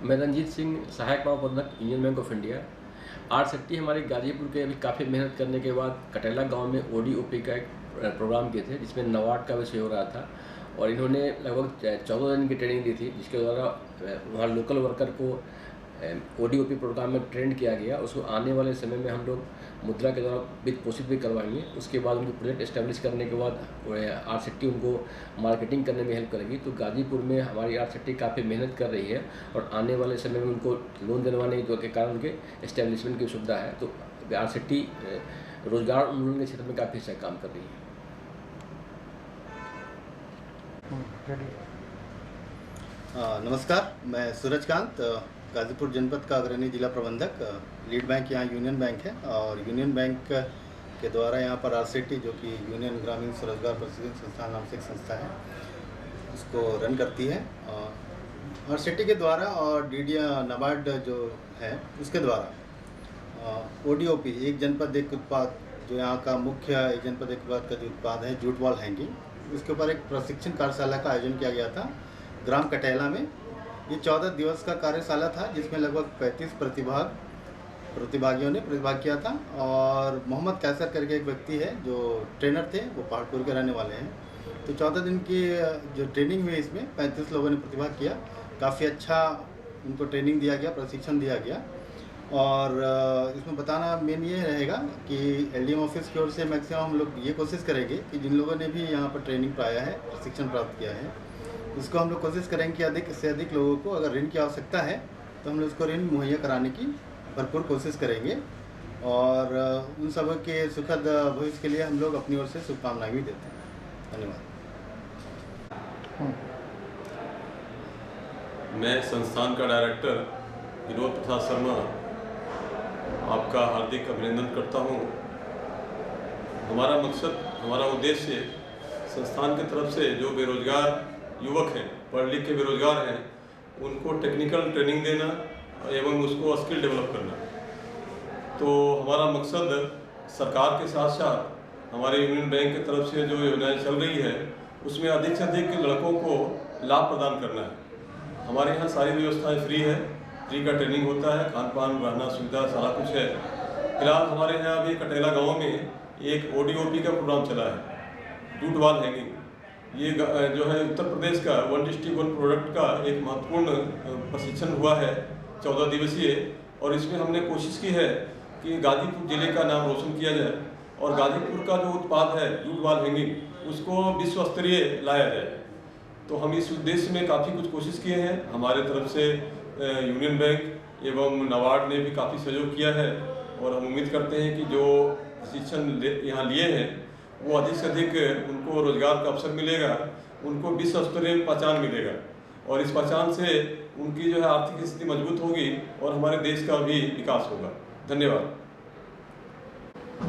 मैं रंजीत सिंह, सहायक महाप्रबंधक union bank of India. RSETI हमारे गाजीपुर के अभी काफ़ी मेहनत करने के बाद कटेला गांव में ODOP का एक प्रोग्राम किए थे, जिसमें नाबार्ड का विषय हो रहा था और इन्होंने लगभग 14 दिन की ट्रेनिंग दी थी, जिसके द्वारा वहाँ लोकल वर्कर को ODOP प्रोग्राम में ट्रेंड किया गया। उसको आने वाले समय में हम लोग मुद्रा के द्वारा वित्त पोषित भी करवाएंगे। उसके बाद उनकी प्रोजेक्ट एस्टेब्लिश करने के बाद आरसेटी उनको मार्केटिंग करने में हेल्प करेगी। तो गाजीपुर में हमारी आरसेटी काफ़ी मेहनत कर रही है और आने वाले समय में उनको लोन दिलवाने के कारण उनके एस्टेब्लिशमेंट की सुविधा है। तो आरसेटी रोजगार उन्मूलन के क्षेत्र में काफ़ी अच्छा काम कर रही है। नमस्कार, मैं सूरजकांत, गाजीपुर जनपद का अग्रणी जिला प्रबंधक। लीड बैंक यहाँ यूनियन बैंक है और यूनियन बैंक के द्वारा यहाँ पर आरसेटी, जो कि यूनियन ग्रामीण स्वरोजगार प्रशिक्षण संस्थान नाम से एक संस्था है, उसको रन करती है। आरसेटी के द्वारा और नाबार्ड जो है उसके द्वारा ODOP एक जनपद एक उत्पाद, जो यहाँ का मुख्य एक जनपद एक उत्पाद का जो उत्पाद है जूट वॉल हैंगिंग, उसके ऊपर एक प्रशिक्षण कार्यशाला का आयोजन किया गया था ग्राम कटेला में। ये 14 दिवस का कार्यशाला था, जिसमें लगभग 35 प्रतिभागियों ने प्रतिभाग किया था। और मोहम्मद कैसर करके एक व्यक्ति है जो ट्रेनर थे, वो पहाड़पुर के रहने वाले हैं। तो 14 दिन की जो ट्रेनिंग हुई, इसमें 35 लोगों ने प्रतिभाग किया। काफ़ी अच्छा उनको ट्रेनिंग दिया गया, प्रशिक्षण दिया गया। और इसमें बताना मेन ये रहेगा कि LDM ऑफिस की ओर से मैक्सिमम हम लोग ये कोशिश करेंगे कि जिन लोगों ने भी यहाँ पर ट्रेनिंग पाया है, प्रशिक्षण प्राप्त किया है, उसको हम लोग कोशिश करेंगे कि अधिक से अधिक लोगों को अगर ऋण की आवश्यकता है तो हम लोग उसको ऋण मुहैया कराने की भरपूर कोशिश करेंगे। और उन सब के सुखद भविष्य के लिए हम लोग अपनी ओर से शुभकामनाएं भी देते हैं। धन्यवाद। मैं संस्थान का डायरेक्टर विनोद प्रसाद शर्मा आपका हार्दिक अभिनंदन करता हूं। हमारा मकसद, हमारा उद्देश्य संस्थान की तरफ से जो बेरोजगार युवक हैं, पढ़ लिख के बेरोजगार हैं, उनको टेक्निकल ट्रेनिंग देना एवं उसको स्किल डेवलप करना। तो हमारा मकसद सरकार के साथ साथ हमारे यूनियन बैंक की तरफ से जो योजनाएं चल रही है, उसमें अधिक से अधिक लड़कों को लाभ प्रदान करना है। हमारे यहाँ सारी व्यवस्थाएं फ्री है, फ्री का ट्रेनिंग होता है, खान पान, रहना, सुविधा सारा कुछ है। फिलहाल हमारे यहाँ अभी कटेला गाँव में एक ODOP का प्रोग्राम चला है, जूट वॉल हैंगिंग। ये जो है उत्तर प्रदेश का 1 डिस्ट्रिक्ट 1 प्रोडक्ट का एक महत्वपूर्ण प्रशिक्षण हुआ है, 14 दिवसीय। और इसमें हमने कोशिश की है कि गाजीपुर जिले का नाम रोशन किया जाए और गाजीपुर का जो उत्पाद है जूट वॉल हैंगिंग, उसको विश्व स्तरीय लाया जाए। तो हम इस उद्देश्य में काफ़ी कुछ कोशिश किए हैं। हमारे तरफ से यूनियन बैंक एवं नाबार्ड ने भी काफ़ी सहयोग किया है और हम उम्मीद करते हैं कि जो प्रशिक्षण यहाँ लिए हैं वो अधिक से अधिक उनको रोजगार का अवसर मिलेगा, उनको विश्व स्तरीय पहचान मिलेगा और इस पहचान से उनकी जो है आर्थिक स्थिति मजबूत होगी और हमारे देश का भी विकास होगा। धन्यवाद।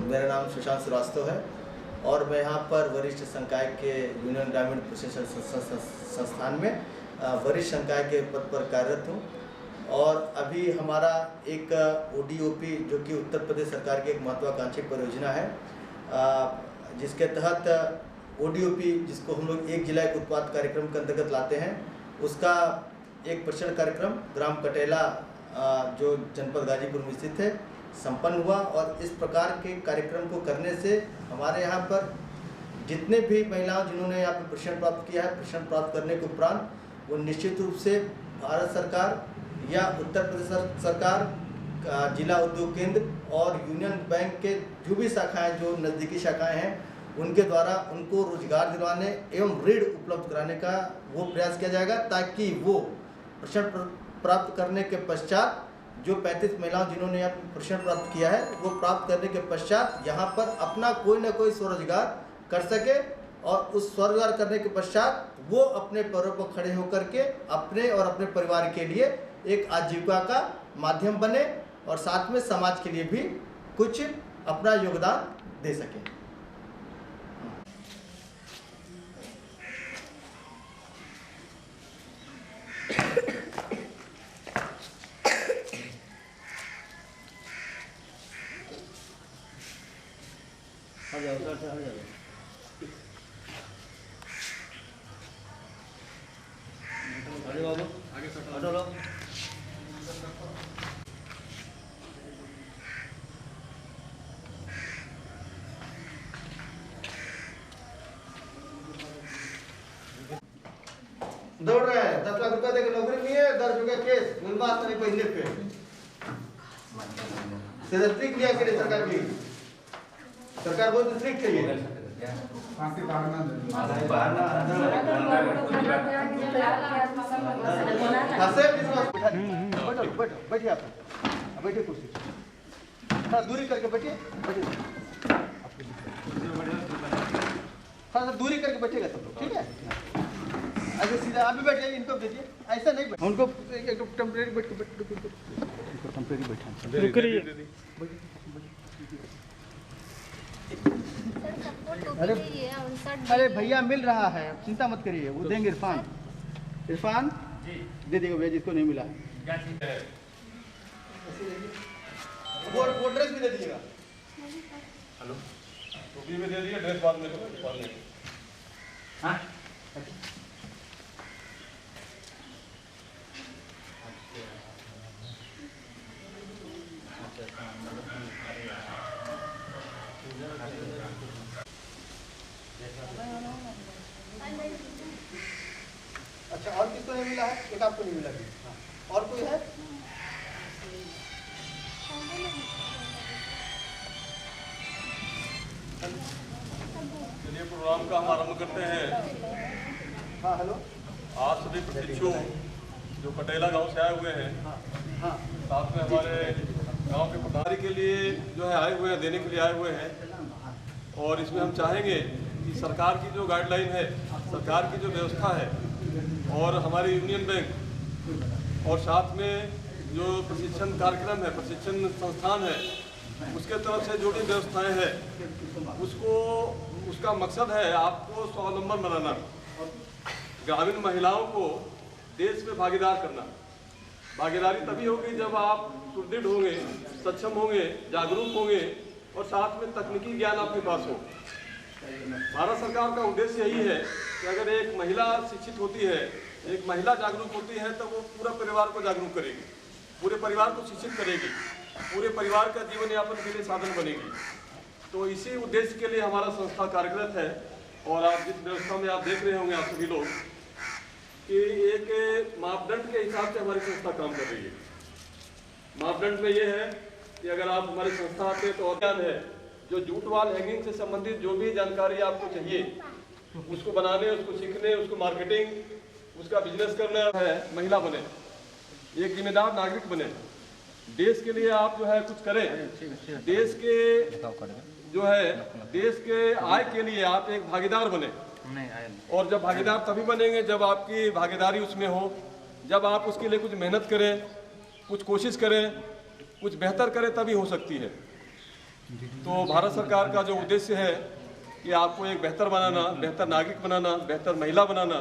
मेरा नाम सुशांत श्रीवास्तव है और मैं यहाँ पर वरिष्ठ संकाय के यूनियन ग्रामीण प्रशिक्षण संस्थान में वरिष्ठ संकाय के पद पर कार्यरत हूँ। और अभी हमारा एक ODOP, जो कि उत्तर प्रदेश सरकार की एक महत्वाकांक्षी परियोजना है, जिसके तहत ODOP, जिसको हम लोग एक जिला एक उत्पाद कार्यक्रम के अंतर्गत लाते हैं, उसका एक प्रशिक्षण कार्यक्रम ग्राम कटेला, जो जनपद गाजीपुर में स्थित है, संपन्न हुआ। और इस प्रकार के कार्यक्रम को करने से हमारे यहाँ पर जितने भी महिलाओं जिन्होंने यहाँ पर प्रशिक्षण प्राप्त किया है, प्रशिक्षण प्राप्त करने के उपरांत वो निश्चित रूप से भारत सरकार या उत्तर प्रदेश सरकार, जिला उद्योग केंद्र और यूनियन बैंक के जो भी शाखाएं, जो नज़दीकी शाखाएं हैं, उनके द्वारा उनको रोजगार दिलवाने एवं ऋण उपलब्ध कराने का वो प्रयास किया जाएगा, ताकि वो प्रशिक्षण प्राप्त करने के पश्चात जो 35 महिलाओं जिन्होंने यहाँ प्रशिक्षण प्राप्त किया है, वो प्राप्त करने के पश्चात यहाँ पर अपना कोई ना कोई स्वरोजगार कर सके और उस स्वरोजगार करने के पश्चात वो अपने पैरों पर खड़े होकर के अपने और अपने परिवार के लिए एक आजीविका का माध्यम बने और साथ में समाज के लिए भी कुछ अपना योगदान दे सके। दौड़ रहे हैं, 10 लाख रुपए देकर नौकरी नहीं है, 10 रुपए केस गुलबास नहीं पहले पे स्ट्रिक्ट लिया करे सरकार की, सरकार बहुत स्ट्रिक्ट है ये। बैठिए आप, बैठिए कुर्सी, थोड़ा दूरी करके बैठिए, थोड़ा सा दूरी करके बैठिएगा सब लोग, ठीक है? ऐसे सीधा आप भी बैठ जाइए, इनको भेजिए, ऐसा नहीं बैठ, उनको एक टेम्परेरी बैठ के टेम्परेरी बैठा। अरे भैया मिल रहा है, चिंता मत करिए, वो देंगे। इरफान दे देगा भैया जिसको नहीं मिला है, वो ड्रेस भी दे दीजिएगा। हेलो, टोपी में दे दिया, ड्रेस बाद में दो। हाँ अच्छा, और किसको नहीं मिला है? एक आपको नहीं मिला, और कोई है? चलिए प्रोग्राम का हम आरम्भ करते हैं। हाँ हेलो, आज सभी प्रशिक्षु जो कटेला गांव से आए हुए हैं, साथ में हमारे गांव के पटवारी के लिए जो है आए हुए हैं, देने के लिए आए हुए हैं। और इसमें हम चाहेंगे कि सरकार की जो गाइडलाइन है, सरकार की जो व्यवस्था है और हमारी यूनियन बैंक और साथ में जो प्रशिक्षण कार्यक्रम है, प्रशिक्षण संस्थान है, उसके तरफ से जो भी व्यवस्थाएं हैं उसका मकसद है आपको स्वावलंबन बनाना, ग्रामीण महिलाओं को देश में भागीदार करना। भागीदारी तभी होगी जब आप सुदृढ़ होंगे, सक्षम होंगे, जागरूक होंगे और साथ में तकनीकी ज्ञान आपके पास हो। भारत सरकार का उद्देश्य यही है कि अगर एक महिला शिक्षित होती है, एक महिला जागरूक होती है, तो वो पूरा परिवार को जागरूक करेगी, पूरे परिवार को शिक्षित करेगी, पूरे परिवार का जीवन यापन के लिए साधन बनेगी। तो इसी उद्देश्य के लिए हमारा संस्था कार्यरत है। और आप जिस व्यवस्था में आप देख रहे होंगे आप सभी लोग कि एक मापदंड के हिसाब से हमारी संस्था काम कर रही है। मापदंड में ये है कि अगर आप हमारी संस्था आते हैं तो ज्ञान है जो जूट वाल हैंगिंग से संबंधित जो भी जानकारी आपको चाहिए उसको बनाने, उसको सीखने, उसको मार्केटिंग, उसका बिजनेस करना है, महिला बने, एक जिम्मेदार नागरिक बने, देश के लिए आप जो है कुछ करें, देश के जो है देश के आय के लिए आप एक भागीदार बने। और जब भागीदार तभी बनेंगे जब आपकी भागीदारी उसमें हो, जब आप उसके लिए कुछ मेहनत करें, कुछ कोशिश करें, कुछ बेहतर करें, तभी हो सकती है। तो भारत सरकार का जो उद्देश्य है कि आपको एक बेहतर बनाना, बेहतर नागरिक बनाना, बेहतर महिला बनाना,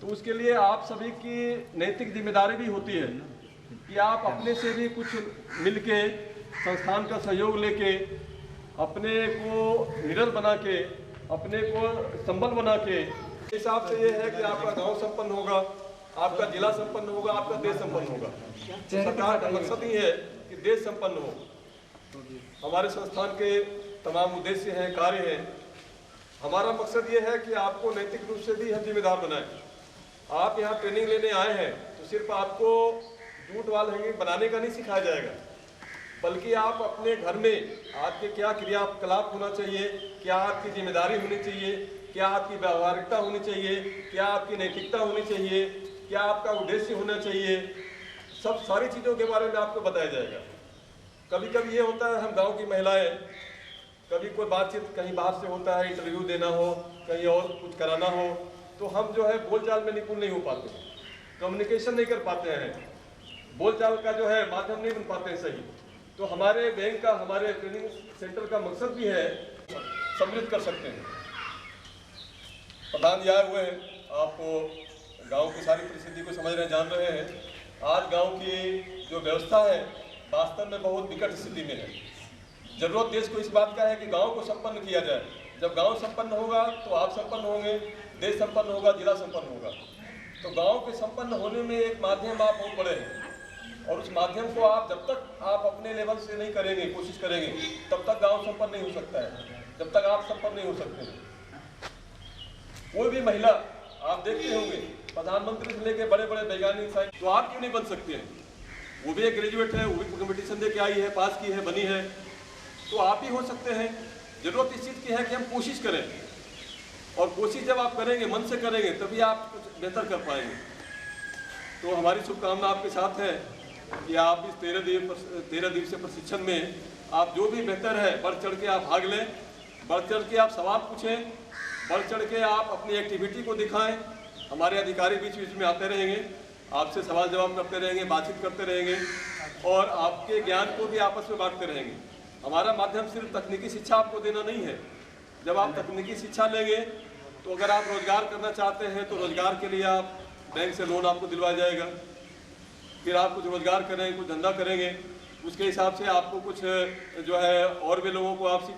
तो उसके लिए आप सभी की नैतिक जिम्मेदारी भी होती है कि आप अपने से भी कुछ मिलके, संस्थान का सहयोग लेके, अपने को निडर बना के, अपने को संबल बना के, हिसाब से ये है कि आपका गांव संपन्न होगा, आपका जिला संपन्न होगा, आपका देश संपन्न होगा। सरकार का मकसद ही है कि देश संपन्न हो। हमारे संस्थान के तमाम उद्देश्य हैं, कार्य हैं। हमारा मकसद ये है कि आपको नैतिक रूप से भी हम जिम्मेदार बनाएं। आप यहाँ ट्रेनिंग लेने आए हैं तो सिर्फ आपको जूट वाल हैंगिंग बनाने का नहीं सिखाया जाएगा, बल्कि आप अपने घर में आपके क्या क्रियाकलाप होना चाहिए, क्या आपकी जिम्मेदारी होनी चाहिए, क्या आपकी व्यावहारिकता होनी चाहिए, क्या आपकी नैतिकता होनी चाहिए, क्या आपका उद्देश्य होना चाहिए, सब सारी चीज़ों के बारे में आपको बताया जाएगा। कभी कभी ये होता है, हम गांव की महिलाएं, कभी कोई बातचीत कहीं बाहर से होता है, इंटरव्यू देना हो, कहीं और कुछ कराना हो, तो हम जो है बोलचाल में निपुण नहीं हो पाते, कम्युनिकेशन नहीं कर पाते हैं, बोलचाल का जो है माध्यम नहीं बन पाते हैं सही। तो हमारे बैंक का, हमारे ट्रेनिंग सेंटर का मकसद भी है सम्मिलित कर सकते हैं। प्रधान जी आए हुए हैं, आपको गांव की सारी परिस्थिति को समझ रहे, जान रहे हैं। आज गांव की जो व्यवस्था है वास्तव में बहुत विकट स्थिति में है। जरूरत देश को इस बात का है कि गांव को संपन्न किया जाए। जब गांव संपन्न होगा तो आप संपन्न होंगे, देश संपन्न होगा, जिला संपन्न होगा। तो गांव के संपन्न होने में एक माध्यम आप बहुत बड़े हैं, और उस माध्यम को आप जब तक आप अपने लेवल से नहीं करेंगे, कोशिश करेंगे, तब तक गांव संपन्न नहीं हो सकता है, जब तक आप संपन्न नहीं हो सकते हैं। कोई भी महिला आप देखते होंगे, प्रधानमंत्री से लेकर बड़े बड़े वैज्ञानिक साइंस, तो आप क्यों नहीं बन सकते हैं? वो भी एक ग्रेजुएट है, वो भी कॉम्पिटिशन दे के आई है, पास की है, बनी है, तो आप ही हो सकते हैं। जरूरत इस चीज़ की है कि हम कोशिश करें, और कोशिश जब आप करेंगे, मन से करेंगे, तभी आप कुछ बेहतर कर पाएंगे। तो हमारी शुभकामना आपके साथ है कि आप इस 13 दिवसीय प्रशिक्षण में आप जो भी बेहतर है बढ़ चढ़ के आप भाग लें, बढ़ चढ़ के आप सवाल पूछें, बढ़ चढ़ के आप अपनी एक्टिविटी को दिखाएं। हमारे अधिकारी बीच बीच में आते रहेंगे, आपसे सवाल जवाब करते रहेंगे, बातचीत करते रहेंगे, और आपके ज्ञान को भी आपस में बांटते रहेंगे। हमारा माध्यम सिर्फ तकनीकी शिक्षा आपको देना नहीं है। जब आप तकनीकी शिक्षा लेंगे तो अगर आप रोजगार करना चाहते हैं तो रोजगार के लिए आप बैंक से लोन आपको दिलवाया जाएगा, फिर आप कुछ रोजगार करेंगे, कुछ धंधा करेंगे, उसके हिसाब से आपको कुछ जो है और भी लोगों को आप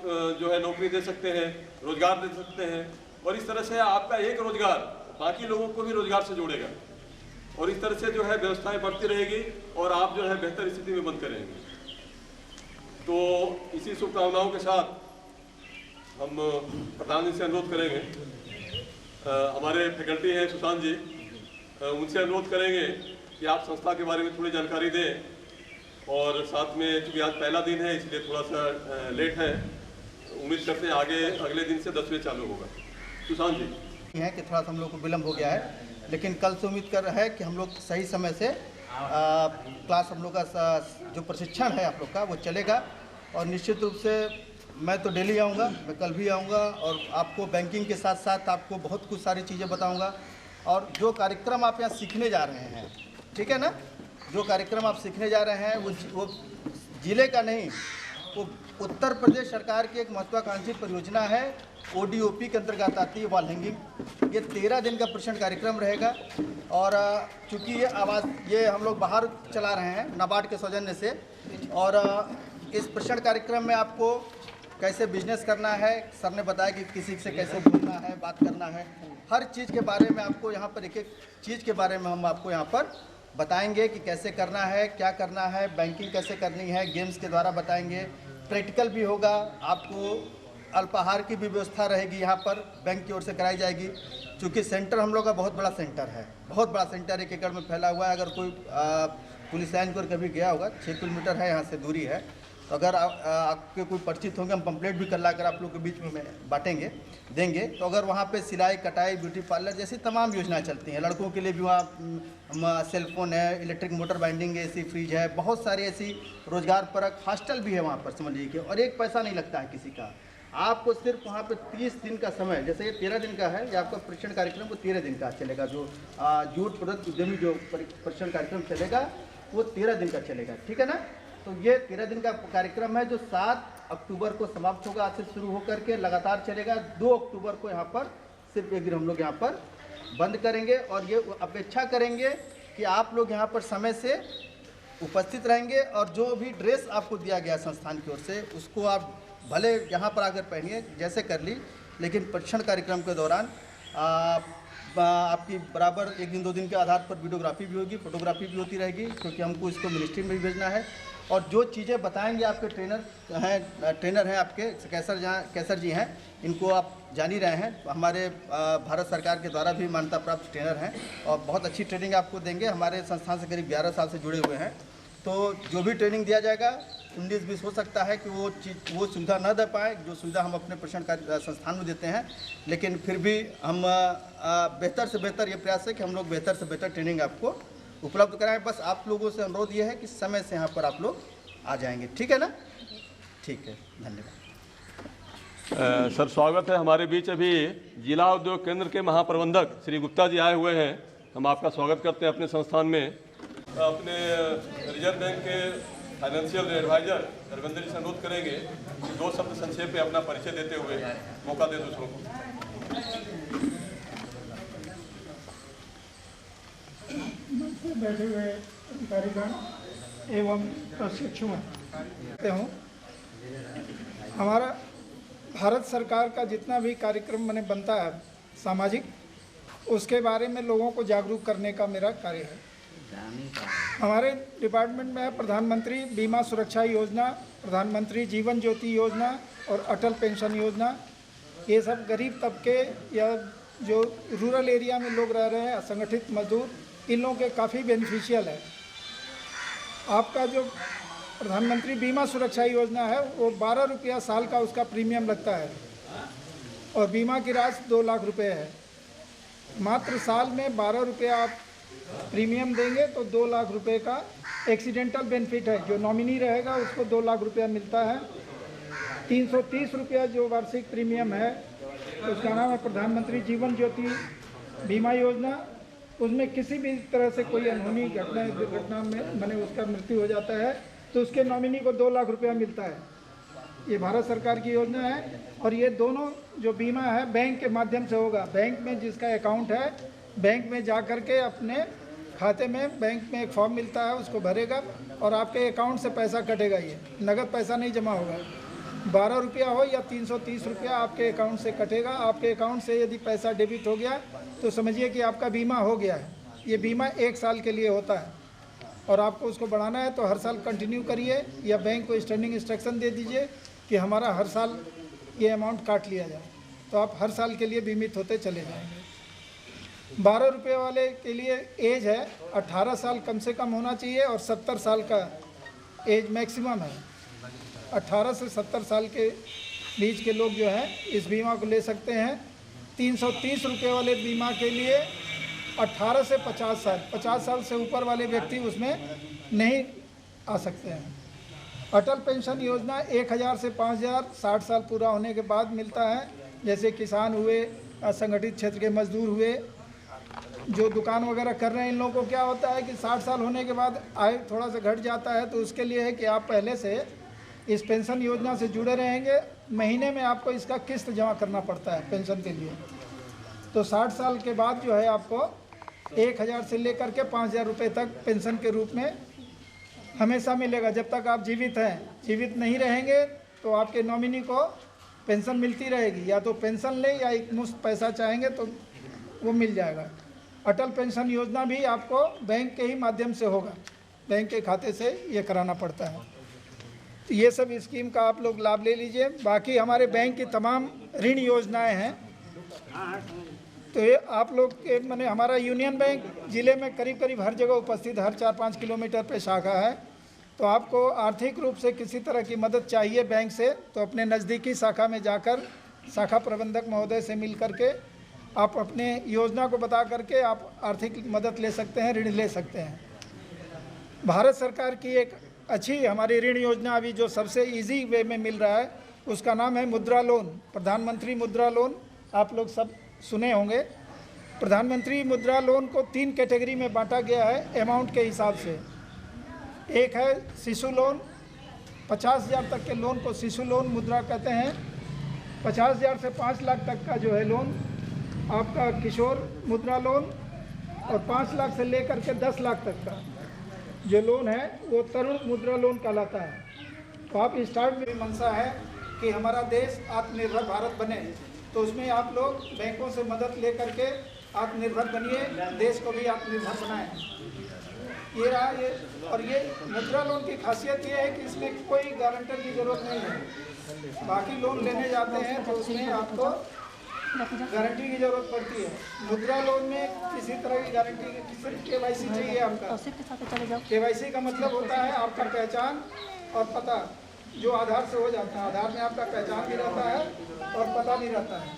जो है नौकरी दे सकते हैं, रोजगार दे सकते हैं, और इस तरह से आपका एक रोजगार बाकी लोगों को भी रोजगार से जोड़ेगा, और इस तरह से जो है व्यवस्थाएं बढ़ती रहेगी और आप जो है बेहतर स्थिति में बंद करेंगे। तो इसी शुभकामनाओं के साथ हम प्रधान जी से अनुरोध करेंगे, हमारे फैकल्टी हैं सुशांत जी, उनसे अनुरोध करेंगे कि आप संस्था के बारे में थोड़ी जानकारी दें, और साथ में चूँकि आज पहला दिन है इसलिए थोड़ा सा लेट है, उम्मीद करते हैं आगे अगले दिन से 10 बजे चालू होगा। सुशांत जी है कि थोड़ा सा हम लोग को विलम्ब हो गया है, लेकिन कल से उम्मीद कर रहे हैं कि हम लोग सही समय से क्लास हम लोग का जो प्रशिक्षण है आप लोग का वो चलेगा। और निश्चित रूप से मैं तो डेली आऊँगा, मैं कल भी आऊँगा, और आपको बैंकिंग के साथ साथ आपको बहुत कुछ सारी चीज़ें बताऊँगा। और जो कार्यक्रम आप यहाँ सीखने जा रहे हैं, ठीक है ना, जो कार्यक्रम आप सीखने जा रहे हैं वो जिले का नहीं, वो उत्तर प्रदेश सरकार की एक महत्वाकांक्षी परियोजना है, ODOP के अंतर्गत आती है, वॉल हैंगिंग। ये 13 दिन का प्रशिक्षण कार्यक्रम रहेगा, और चूँकि ये हम लोग बाहर चला रहे हैं नाबार्ड के सौजन्य से, और इस प्रशिक्षण कार्यक्रम में आपको कैसे बिजनेस करना है, सर ने बताया कि किसी से कैसे बोलना है, बात करना है, हर चीज़ के बारे में आपको यहाँ पर एक एक चीज़ के बारे में हम आपको यहाँ पर बताएंगे कि कैसे करना है, क्या करना है, बैंकिंग कैसे करनी है, गेम्स के द्वारा बताएंगे, प्रैक्टिकल भी होगा, आपको अल्पाहार की भी व्यवस्था रहेगी, यहाँ पर बैंक की ओर से कराई जाएगी। चूँकि सेंटर हम लोग का बहुत बड़ा सेंटर है, बहुत बड़ा सेंटर 1 एकड़ में फैला हुआ है। अगर कोई पुलिस लाइन को कभी गया होगा, 6 किलोमीटर है यहाँ से दूरी है, तो अगर आपके कोई परिचित होंगे, हम पंपलेट भी कर लाकर आप लोग के बीच में बांटेंगे, देंगे। तो अगर वहाँ पे सिलाई, कटाई, ब्यूटी पार्लर जैसी तमाम योजनाएं चलती हैं। लड़कों के लिए भी वहाँ सेलफोन है, इलेक्ट्रिक मोटर बाइंडिंग है, AC फ्रिज है, बहुत सारी ऐसी रोजगार परक हॉस्टल भी है वहाँ पर, समझ लीजिए, और एक पैसा नहीं लगता है किसी का। आपको सिर्फ वहाँ पे 30 दिन का समय, जैसे ये 13 दिन का है, ये आपका प्रशिक्षण कार्यक्रम वो 13 दिन का चलेगा। जो जूट प्रोडक्ट उद्यमी जो प्रशिक्षण कार्यक्रम चलेगा वो 13 दिन का चलेगा, ठीक है ना। तो ये 13 दिन का कार्यक्रम है जो 7 अक्टूबर को समाप्त होगा, आज से शुरू होकर के लगातार चलेगा। 2 अक्टूबर को यहाँ पर सिर्फ एक दिन हम लोग यहाँ पर बंद करेंगे, और ये अपेक्षा करेंगे कि आप लोग यहाँ पर समय से उपस्थित रहेंगे, और जो भी ड्रेस आपको दिया गया संस्थान की ओर से उसको आप भले यहाँ पर आकर पहनिए, जैसे कर ली, लेकिन प्रशिक्षण कार्यक्रम के दौरान आपकी बराबर 1 दिन 2 दिन के आधार पर वीडियोग्राफी भी होगी, फोटोग्राफी भी होती रहेगी, क्योंकि हमको इसको मिनिस्ट्री में भी भेजना है। और जो चीज़ें बताएंगे आपके ट्रेनर हैं आपके कैसर जी हैं, इनको आप जान ही रहे हैं, हमारे भारत सरकार के द्वारा भी मान्यता प्राप्त ट्रेनर हैं, और बहुत अच्छी ट्रेनिंग आपको देंगे। हमारे संस्थान से करीब 11 साल से जुड़े हुए हैं। तो जो भी ट्रेनिंग दिया जाएगा 19-20 हो सकता है कि वो सुविधा न दे पाए जो सुविधा हम अपने प्रशिक्षण संस्थान में देते हैं, लेकिन फिर भी हम बेहतर से बेहतर, ये प्रयास है कि हम लोग बेहतर से बेहतर ट्रेनिंग आपको उपलब्ध कराएं। बस आप लोगों से अनुरोध ये है कि समय से यहाँ पर आप लोग आ जाएंगे, ठीक है ना? ठीक है, धन्यवाद। सर स्वागत है। हमारे बीच अभी जिला उद्योग केंद्र के महाप्रबंधक श्री गुप्ता जी आए हुए हैं। हम आपका स्वागत करते हैं अपने संस्थान में। अपने रिजर्व बैंक के फाइनेंशियल एडवाइजर धर्मेंद्र जी से अनुरोध करेंगे कि 2 शब्द संक्षेप में अपना परिचय देते हुए मौका दे दूसरों को। बैठे हुए अधिकारीगण एवं प्रशिक्षु हूँ। हमारा भारत सरकार का जितना भी कार्यक्रम मैंने बनता है सामाजिक, उसके बारे में लोगों को जागरूक करने का मेरा कार्य है। हमारे डिपार्टमेंट में है प्रधानमंत्री बीमा सुरक्षा योजना, प्रधानमंत्री जीवन ज्योति योजना और अटल पेंशन योजना। ये सब गरीब तबके या जो रूरल एरिया में लोग रह रहे हैं, असंगठित मजदूर, इन लोगों के काफ़ी बेनिफिशियल है। आपका जो प्रधानमंत्री बीमा सुरक्षा योजना है वो 12 रुपया साल का उसका प्रीमियम लगता है और बीमा की राशि 2 लाख रुपए है। मात्र साल में 12 रुपया आप प्रीमियम देंगे तो 2 लाख रुपए का एक्सीडेंटल बेनिफिट है। जो नॉमिनी रहेगा उसको 2 लाख रुपया मिलता है। 330 रुपया जो वार्षिक प्रीमियम है उसका नाम है प्रधानमंत्री जीवन ज्योति बीमा योजना। उसमें किसी भी तरह से कोई अनहोनी दुर्घटना में मैंने उसका मृत्यु हो जाता है तो उसके नॉमिनी को 2 लाख रुपया मिलता है। ये भारत सरकार की योजना है और ये दोनों जो बीमा है बैंक के माध्यम से होगा। बैंक में जिसका अकाउंट है, बैंक में जा कर के अपने खाते में बैंक में एक फॉर्म मिलता है, उसको भरेगा और आपके अकाउंट से पैसा कटेगा। ये नगद पैसा नहीं जमा होगा। 12 रुपया हो या 330 रुपया आपके अकाउंट से कटेगा। आपके अकाउंट से यदि पैसा डेबिट हो गया तो समझिए कि आपका बीमा हो गया है। ये बीमा 1 साल के लिए होता है और आपको उसको बढ़ाना है तो हर साल कंटिन्यू करिए या बैंक को स्टैंडिंग इंस्ट्रक्शन दे दीजिए कि हमारा हर साल ये अमाउंट काट लिया जाए, तो आप हर साल के लिए बीमित होते चले जाएंगे। 12 रुपये वाले के लिए एज है 18 साल कम से कम होना चाहिए और 70 साल का एज मैक्सिमम है। 18 से 70 साल के बीच के लोग जो हैं इस बीमा को ले सकते हैं। 330 रुपये वाले बीमा के लिए 18 से 50 साल से ऊपर वाले व्यक्ति उसमें नहीं आ सकते हैं। अटल पेंशन योजना 1000 से 5000 60 साल पूरा होने के बाद मिलता है। जैसे किसान हुए, असंगठित क्षेत्र के मजदूर हुए, जो दुकान वगैरह कर रहे हैं, इन लोगों को क्या होता है कि 60 साल होने के बाद आय थोड़ा सा घट जाता है। तो उसके लिए है कि आप पहले से इस पेंशन योजना से जुड़े रहेंगे। महीने में आपको इसका किस्त जमा करना पड़ता है पेंशन के लिए। तो 60 साल के बाद जो है आपको 1000 से लेकर के 5000 रुपये तक पेंशन के रूप में हमेशा मिलेगा जब तक आप जीवित हैं। जीवित नहीं रहेंगे तो आपके नॉमिनी को पेंशन मिलती रहेगी। या तो पेंशन लें या एक मुश्त पैसा चाहेंगे तो वो मिल जाएगा। अटल पेंशन योजना भी आपको बैंक के ही माध्यम से होगा, बैंक के खाते से ये कराना पड़ता है। तो ये सब स्कीम का आप लोग लाभ ले लीजिए। बाकी हमारे बैंक की तमाम ऋण योजनाएं हैं। तो ये आप लोग के मैंने हमारा यूनियन बैंक ज़िले में करीब करीब हर जगह उपस्थित, हर 4-5 किलोमीटर पे शाखा है। तो आपको आर्थिक रूप से किसी तरह की मदद चाहिए बैंक से तो अपने नज़दीकी शाखा में जाकर शाखा प्रबंधक महोदय से मिल करके आप अपने योजना को बता करके आप आर्थिक मदद ले सकते हैं, ऋण ले सकते हैं। भारत सरकार की एक अच्छी हमारी ऋण योजना अभी जो सबसे इजी वे में मिल रहा है उसका नाम है मुद्रा लोन, प्रधानमंत्री मुद्रा लोन। आप लोग सब सुने होंगे। प्रधानमंत्री मुद्रा लोन को 3 कैटेगरी में बांटा गया है अमाउंट के हिसाब से। एक है शिशु लोन, 50,000 तक के लोन को शिशु लोन मुद्रा कहते हैं। 50,000 से 5 लाख तक का जो है लोन आपका किशोर मुद्रा लोन, और 5 लाख से लेकर के 10 लाख तक का जो लोन है वो तरुण मुद्रा लोन कहलाता है। तो आप स्टार्ट में मंशा है कि हमारा देश आत्मनिर्भर भारत बने, तो उसमें आप लोग बैंकों से मदद लेकर के आत्मनिर्भर बनिए, देश को भी आत्मनिर्भर बनाएं। ये रहा ये। और ये मुद्रा लोन की खासियत ये है कि इसमें कोई गारंटर की ज़रूरत नहीं है। बाकी लोन लेने जाते हैं तो उसमें आपको गारंटी की ज़रूरत पड़ती है। मुद्रा लोन में किसी तरह की गारंटी की सिर्फ KYC चाहिए आपका। KYC का मतलब होता है आपका पहचान और पता, जो आधार से हो जाता है। आधार में आपका पहचान भी रहता है और पता भी रहता है।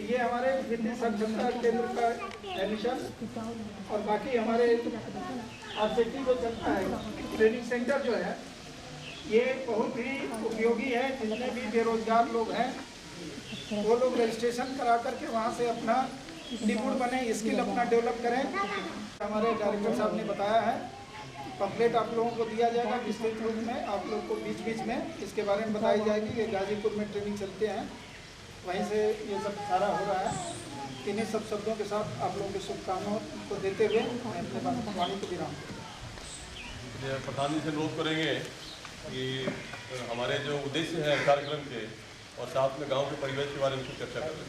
ये हमारे वित्तीय साक्षरता केंद्र का एडमिशन और बाकी हमारे RCT जो चलता है ट्रेनिंग सेंटर जो है ये बहुत ही उपयोगी है। जितने भी बेरोजगार लोग हैं वो लोग रजिस्ट्रेशन करा करके वहाँ से अपना निपुण बने, स्किल अपना डेवलप करें। हमारे डायरेक्टर साहब ने बताया है, पम्फलेट आप लोगों को दिया जाएगा विस्तृत रूप में, आप लोगों को बीच बीच में इसके बारे में बताई जाएगी कि गाजीपुर में ट्रेनिंग चलते हैं, वहीं से ये सब सारा हो रहा है। इन्हीं सब शब्दों के साथ आप लोगों की शुभकामनाओं को देते हुए मैं अपने वाणी को विराम दूँ। प्रधान जी से अनुरोध करेंगे कि हमारे जो उद्देश्य है कार्यक्रम के और साथ में गांव के परिवेश के बारे में कुछ चर्चा करें।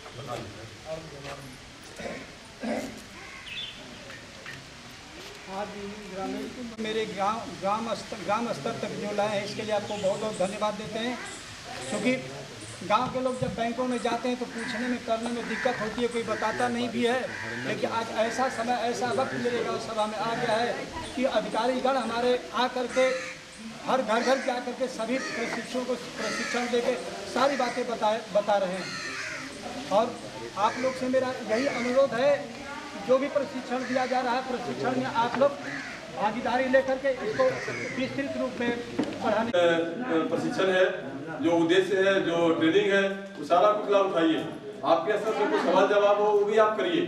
प्रधान जी आज ग्रामीण मेरे ग्राम स्तर तक जो लाए हैं इसके लिए आपको बहुत बहुत धन्यवाद देते हैं, क्योंकि गांव के लोग जब बैंकों में जाते हैं तो पूछने में करने में दिक्कत होती है, कोई बताता नहीं भी है। लेकिन आज ऐसा समय ऐसा वक्त मेरे गाँव सभा में आ गया है कि अधिकारीगण हमारे आ करके हर घर घर जा करके सभी प्रशिक्षुओं को प्रशिक्षण देके सारी बातें बता रहे हैं। और आप लोग से मेरा यही अनुरोध है, जो भी प्रशिक्षण दिया जा रहा है प्रशिक्षण में आप लोग भागीदारी लेकर के इसको विस्तृत रूप में बढ़ाने प्रशिक्षण है, जो उद्देश्य है, जो ट्रेनिंग है, वो सारा कुछ लाभ उठाइए। आपके स्तर से कोई सवाल जवाब हो वो भी आप करिए,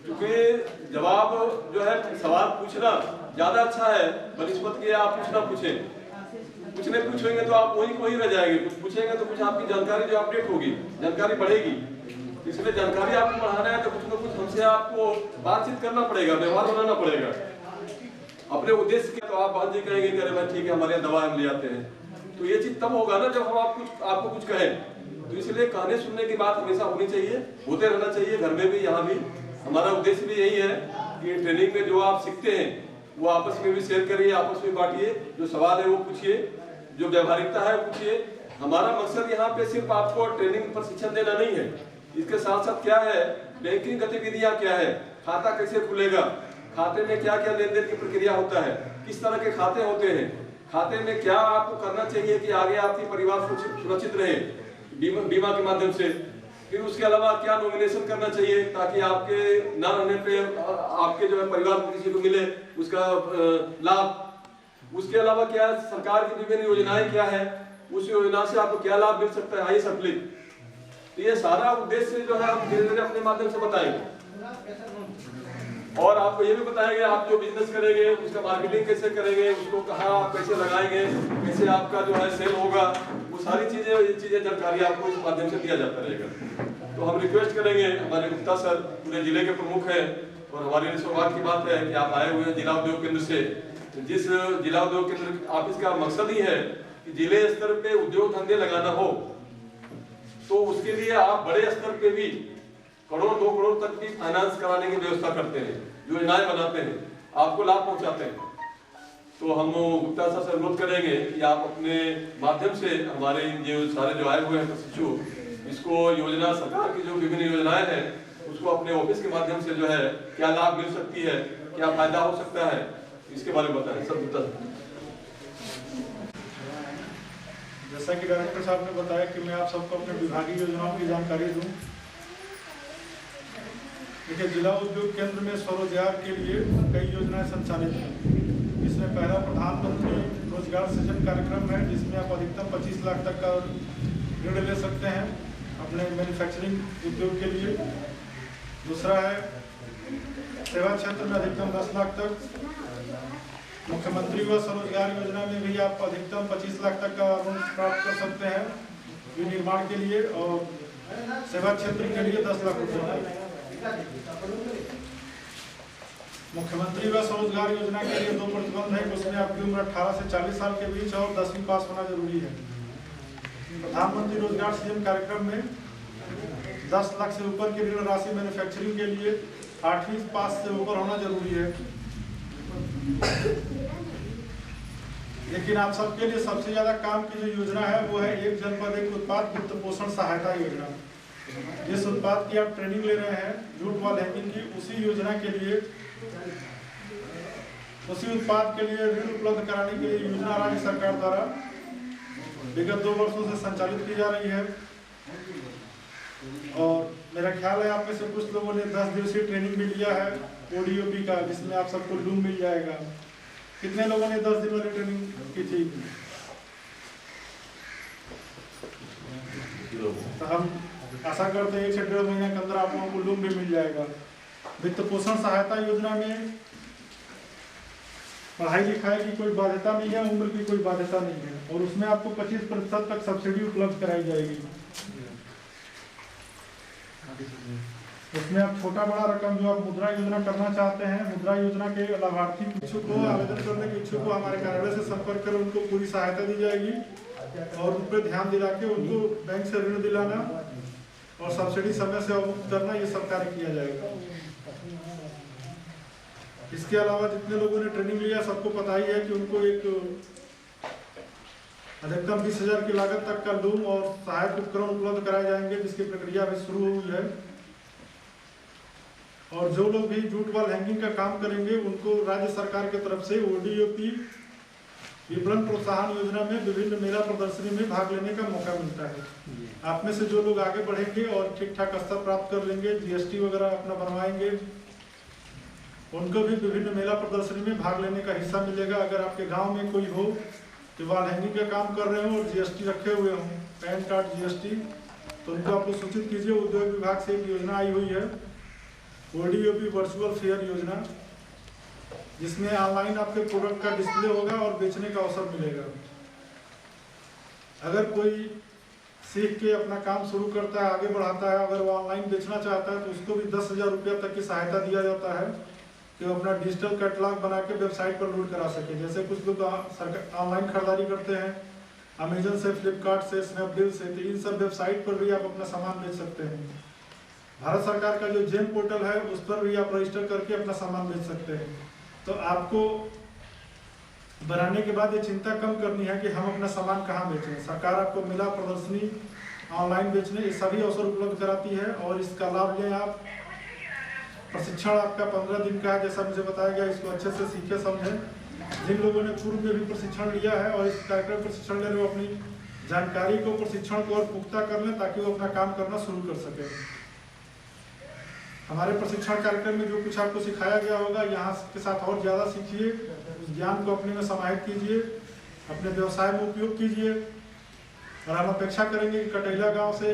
क्योंकि जवाब जो है सवाल पूछना ज़्यादा अच्छा है बनिस्बत के आप कुछ ना पूछें। कुछ नहीं पूछेंगे तो आप वहीं रह जाएंगे, कुछ पूछेंगे तो कुछ आपकी जानकारी जो अपडेट होगी, जानकारी बढ़ेगी। इसलिए जानकारी आपको बढ़ाना है तो कुछ ना कुछ हमसे आपको बातचीत करना पड़ेगा, व्यवहार बनाना पड़ेगा अपने उद्देश्य के। तो आप बात जी कहेंगे कि अरे भाई ठीक है हमारे यहाँ दवा हम ले आते हैं, तो ये चीज तब होगा ना जब हम आपको कुछ कहें। तो इसलिए कहने सुनने की बात हमेशा होनी चाहिए, होते रहना चाहिए, घर में भी यहाँ भी। हमारा उद्देश्य भी यही है कि ट्रेनिंग में जो आप सीखते हैं वो आपस में भी शेयर करिए, आपस में बांटिए, जो सवाल है वो पूछिए, जो व्यवहारिकता है पूछिए। हमारा मकसद यहाँ पे सिर्फ आपको ट्रेनिंग प्रशिक्षण देना नहीं है, इसके साथ साथ क्या है, बैंकिंग गतिविधियाँ क्या है, खाता कैसे खुलेगा, खाते में क्या क्या लेन देन की प्रक्रिया होता है, किस तरह के खाते होते हैं, खाते में क्या आपको करना चाहिए कि आगे आपकी परिवार सुरक्षित रहे बीमा के माध्यम से। फिर उसके अलावा क्या नॉमिनेशन करना चाहिए ताकि आपके ना रहने पे आपके जो है परिवार को किसी को मिले उसका लाभ। उसके अलावा क्या सरकार की विभिन्न योजनाएं क्या है, उस योजना से आपको क्या लाभ मिल सकता है, आइए सप्लिक। तो ये सारा उद्देश्य जो है हम धीरे धीरे अपने माध्यम से बताएंगे और आपको ये भी बताएंगे आप जो बिजनेस करेंगे उसका मार्केटिंग कैसे करेंगे, उसको कहाँ आप कैसे लगाएंगे, कैसे आपका जो है सेल होगा, वो सारी चीजें जानकारी आपको इस माध्यम से दिया जाता रहेगा। तो हम रिक्वेस्ट करेंगे, हमारे गुप्ता सर पूरे जिले के प्रमुख हैं और हमारे सौभाग्य की बात है कि आप आए हुए हैं जिला उद्योग केंद्र से। जिस जिला उद्योग केंद्र ऑफिस का मकसद ही है कि जिले स्तर पे उद्योग धंधे लगाना हो, तो उसके लिए आप बड़े स्तर पे भी करोड़ 2 करोड़ तक की फाइनेंस कराने की व्यवस्था करते हैं, योजनाएं बनाते हैं, आपको लाभ पहुंचाते हैं। तो हम गुप्ता सर से अनुरोध करेंगे कि आप अपने माध्यम से हमारे जो सारे जो आए हुए हैं प्रशिक्षु, इसको योजना सरकार की जो विभिन्न योजनाएं हैं उसको अपने ऑफिस के माध्यम से जो है क्या लाभ मिल सकती है, क्या फायदा हो सकता है, इसके बारे में बताएं। सर गुप्ता जैसा कि डायरेक्टर साहब ने बताया कि मैं आप सबको अपने विभागीय योजनाओं की जानकारी दूं। देखिए, जिला उद्योग केंद्र में स्वरोजगार के लिए कई योजनाएं संचालित हैं। इसमें पहला प्रधानमंत्री रोजगार सृजन कार्यक्रम है, जिसमें आप अधिकतम 25 लाख तक का ऋण ले सकते हैं अपने मैन्युफैक्चरिंग उद्योग के लिए। दूसरा है सेवा क्षेत्र में अधिकतम 10 लाख तक। मुख्यमंत्री व स्वरोजगार योजना में भी आप अधिकतम 25 लाख तक का ऋण प्राप्त कर सकते हैं विनिर्माण के लिए, और सेवा क्षेत्र के लिए 10 लाख रुपये। मुख्यमंत्री व स्वरोजगार योजना के लिए 2 प्रतिबंध है, उसमें आपकी उम्र 18 से 40 साल के बीच और 10वीं पास होना जरूरी है। प्रधानमंत्री रोजगार सृजन कार्यक्रम में 10 लाख से ऊपर की ऋण राशि मैन्युफैक्चरिंग के लिए 8वीं पास से ऊपर होना जरूरी है। लेकिन आप सबके लिए सबसे ज्यादा काम की जो योजना है वो है एक जनपद एक उत्पाद वित्त पोषण सहायता योजना। जिस उत्पाद की आप ट्रेनिंग ले रहे हैं जूट व हैंगिंग की, उसी योजना के लिए उसी उत्पाद के लिए ऋण उपलब्ध कराने के लिए योजना राज्य सरकार द्वारा विगत 2 वर्षों से संचालित की जा रही है। और मेरा ख्याल है आप में से कुछ लोगों ने 10 दिवसीय ट्रेनिंग भी लिया है ODOP का, जिसमें आप सबको लूम मिल जाएगा। कितने लोगों ने 10 दिन वाली ट्रेनिंग की थी? तो हम आशा करते हैं 1 से 1.5 महीने के अंदर आप लोगों को लूम भी मिल जाएगा। वित्त पोषण सहायता योजना में पढ़ाई लिखाई की कोई बाध्यता नहीं है, उम्र की कोई बाध्यता नहीं है, और उसमें आपको 25% तक सब्सिडी उपलब्ध कराई जाएगी। उसमें आप छोटा बड़ा रकम जो आप मुद्रा योजना करना चाहते हैं, मुद्रा योजना के लाभार्थी इच्छुक को, आवेदन करने के इच्छुक को हमारे कार्यालय से संपर्क कर उनको पूरी सहायता दी जाएगी और उन पर ध्यान दिला के उनको बैंक से ऋण दिलाना और सब्सिडी समय से अवमुक्त करना, ये सब कार्य किया जाएगा। इसके अलावा जितने लोगों ने ट्रेनिंग लिया सबको पता ही है कि उनको एक अधिकतम 20,000 की लागत तक का लूम और सहायक उपकरण उपलब्ध कराए जाएंगे, जिसकी प्रक्रिया अभी शुरू हुई है। और जो लोग भी जूट वॉल हैंगिंग का काम करेंगे उनको राज्य सरकार की तरफ से ODOP विपणन प्रोत्साहन योजना में विभिन्न मेला प्रदर्शनी में भाग लेने का मौका मिलता है। आप में से जो लोग आगे बढ़ेंगे और ठीक ठाक स्तर प्राप्त कर लेंगे, GST वगैरह अपना बनवाएंगे, उनको भी विभिन्न मेला प्रदर्शनी में भाग लेने का हिस्सा मिलेगा। अगर आपके गांव में कोई हो कि वॉल हैंगिंग का काम कर रहे हो और GST रखे हुए हों, पैन कार्ड GST, तो उनको आप लोग सूचित कीजिए। उद्योग विभाग से एक योजना आई हुई है ODOP वर्चुअल फेयर योजना, जिसमें ऑनलाइन आपके प्रोडक्ट का डिस्प्ले होगा और बेचने का अवसर मिलेगा। अगर कोई सीख के अपना काम शुरू करता है, आगे बढ़ाता है, अगर वो ऑनलाइन बेचना चाहता है तो उसको भी 10,000 रुपया तक की सहायता दिया जाता है कि वो अपना डिजिटल कैटलॉग बना के वेबसाइट पर लोड करा सके। जैसे कुछ लोग ऑनलाइन खरीदारी करते हैं अमेजन से, फ्लिपकार्ट से, स्नैपडील से, तो इन सब वेबसाइट पर भी आप अपना सामान बेच सकते हैं। भारत सरकार का जो जेम पोर्टल है उस पर भी आप रजिस्टर करके अपना सामान बेच सकते हैं। तो आपको बनाने के बाद ये चिंता कम करनी है कि हम अपना सामान कहाँ बेचें। सरकार आपको मेला प्रदर्शनी, ऑनलाइन बेचने, ये सभी अवसर उपलब्ध कराती है और इसका लाभ लें आप। प्रशिक्षण आपका 15 दिन का है, जैसा मुझे बताया गया, इसको अच्छे से सीखे समझें। जिन लोगों ने पूर्व में भी प्रशिक्षण लिया है और इस कार्यक्रम प्रशिक्षण ले रहे हो, अपनी जानकारी को, प्रशिक्षण को और पुख्ता कर लें ताकि वो अपना काम करना शुरू कर सकें। हमारे प्रशिक्षण कार्यक्रम में जो कुछ आपको सिखाया गया होगा, यहाँ के साथ और ज़्यादा सीखिए, उस ज्ञान को अपने में समाहित कीजिए, अपने व्यवसाय में उपयोग कीजिए। और हम अपेक्षा करेंगे कि कटैला गांव से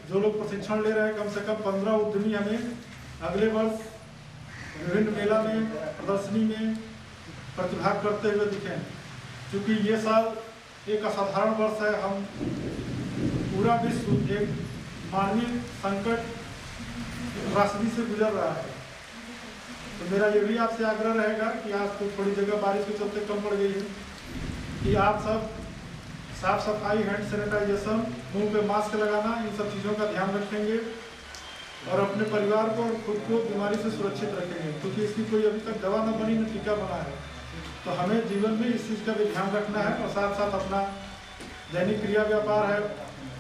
जो लोग प्रशिक्षण ले रहे हैं, कम से कम 15 उद्यमी हमें अगले वर्ष विभिन्न मेला में, प्रदर्शनी में प्रतिभाग करते हुए दिखें। क्योंकि ये साल एक असाधारण वर्ष है। हम पूरा विश्व एक मानवीय संकट त्रासदी से गुजर रहा है। तो मेरा ये भी आपसे आग्रह रहेगा कि आज तो थोड़ी जगह बारिश के चलते कम पड़ गई है, कि आप सब साफ सफाई, हैंड सैनिटाइजेशन, मुंह पे मास्क लगाना, इन सब चीज़ों का ध्यान रखेंगे और अपने परिवार को और खुद को बीमारी से सुरक्षित रखेंगे। क्योंकि इसकी कोई अभी तक दवा न बनी, न टीका बना है। तो हमें जीवन में इस चीज़ का भी ध्यान रखना है और साथ साथ अपना दैनिक क्रिया व्यापार है,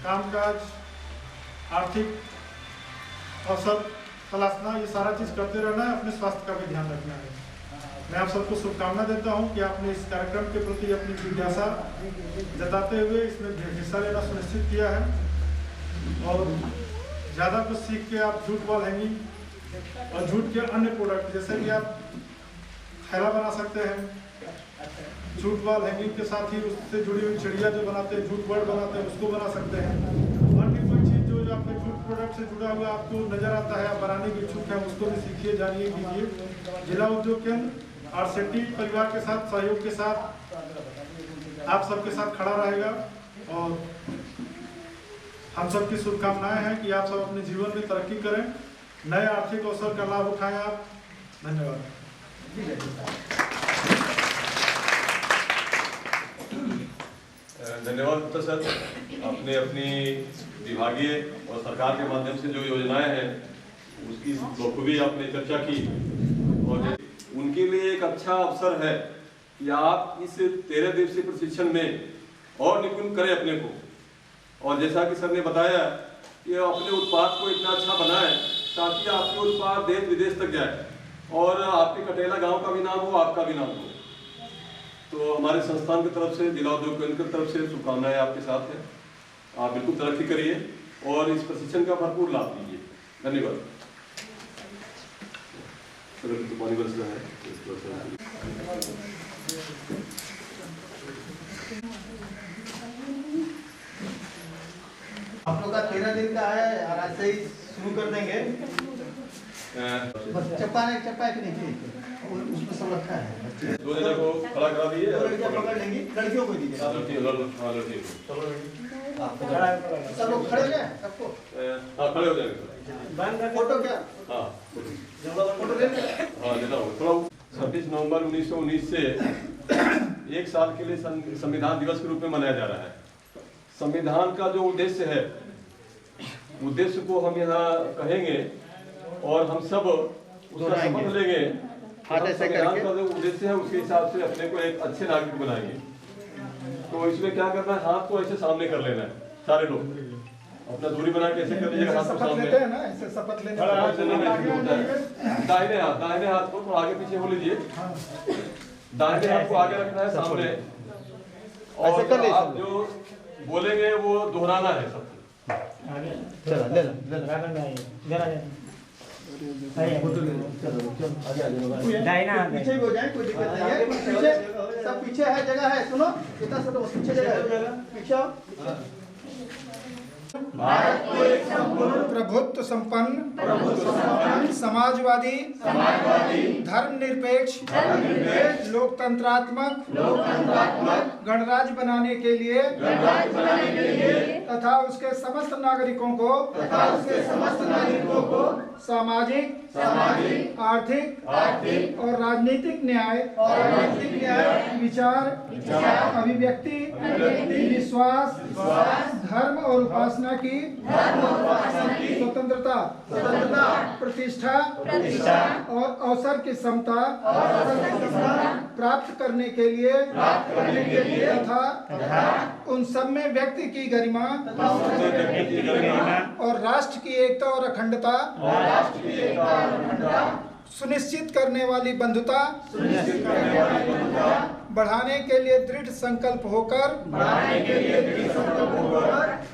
कामकाज, आर्थिक अवसर तलाशना, ये सारा चीज़ करते रहना है। अपने स्वास्थ्य का भी ध्यान रखना है। मैं आप सबको शुभकामना देता हूं कि आपने इस कार्यक्रम के प्रति अपनी जिज्ञासा जताते हुए इसमें हिस्सा लेना सुनिश्चित किया है और ज़्यादा कुछ सीख के आप जूट वॉल हैंगिंग और जूट के अन्य प्रोडक्ट, जैसे कि आप थैला बना सकते हैं, जूट वॉल हैंगिंग के साथ ही उससे जुड़ी हुई चिड़िया जो बनाते हैं, जूट बर्ड बनाते हैं, उसको बना सकते हैं। अन्य कोई चीज़ जो आपके जूट प्रोडक्ट से जुड़ा हुआ आपको नजर आता है, आप बनाने के इच्छुक हैं, उसको भी सीखिए, जानिए, कीजिए। जिला उद्योग केंद्र RCT परिवार के साथ, सहयोग के साथ आप सबके साथ खड़ा रहेगा और हम सबकी शुभकामनाएं हैं कि आप सब अपने जीवन में तरक्की करें, नए आर्थिक अवसर का लाभ उठाएं आप। धन्यवाद। धन्यवाद गुप्ता सर, आपने अपनी विभागीय और सरकार के माध्यम से जो योजनाएं हैं उसकी बखूबी आपने चर्चा की और उनके लिए एक अच्छा अवसर है कि आप इस 13 दिवसीय प्रशिक्षण में और निपुण करें अपने को। और जैसा कि सर ने बताया कि अपने उत्पाद को इतना अच्छा बनाएं ताकि आपके उत्पाद देश विदेश तक जाए और आपके कटेला गांव का भी नाम हो, आपका भी नाम हो। तो हमारे संस्थान की तरफ से, जिला उद्योग केंद्र की तरफ से शुभकामनाएं आपके साथ हैं। आप बिल्कुल तरक्की करिए और इस प्रशिक्षण का भरपूर लाभ लीजिए। धन्यवाद। तो पानी बरस रहा है। आप लोग का 13 दिन का है और आज से ही शुरू कर देंगे। चप्पा एक नहीं उसमें सब रखा है। 2 जने को खड़ा करा दिए। लड़कियां पकड़ लेंगी, लड़कियों को दीजिए। सब लोग खड़े हो जाए, सबको खड़े हो जाएंगे। फोटो क्या? हाँ फोटो ले लेना होगा थोड़ा। 26 नवंबर 1919 से 1 साल के लिए संविधान दिवस के रूप में मनाया जा रहा है। संविधान का जो उद्देश्य को हम यहाँ कहेंगे और हम सब उसका शपथ लेंगे। संविधान का जो उद्देश्य है उसके हिसाब से अपने को एक अच्छे नागरिक बनाएंगे। तो इसमें क्या करना है, हाथ को ऐसे सामने कर लेना है। सारे लोग अपना दूरी बना के ऐसे कर लीजिएगा, हाथ को सामने। शपथ लेने दाहिने हाथ को थोड़ा आगे पीछे हो लीजिए। दाहिने हाथ को आगे रखना है सामने, और आप जो बोलेंगे वो दोहराना है सब। पीछे भी हो जाए, कोई दिक्कत नहीं है। पीछे सब पीछे है, जगह है। सुनो इतना सब पीछे जगह है, पीछे। भारत को एक संपूर्ण प्रभुत्व संपन्न समाजवादी धर्मनिरपेक्ष लोकतंत्रात्मक गणराज्य बनाने के लिए तथा उसके समस्त नागरिकों को सामाजिक आर्थिक और राजनीतिक न्याय विचार अभिव्यक्ति विश्वास धर्म और उपासना की स्वतंत्रता प्रतिष्ठा और अवसर की समता प्राप्त करने के लिए तथा उन सब में व्यक्ति की गरिमा और राष्ट्र की एकता और अखंडता सुनिश्चित करने वाली बंधुता बढ़ाने के लिए दृढ़ संकल्प होकर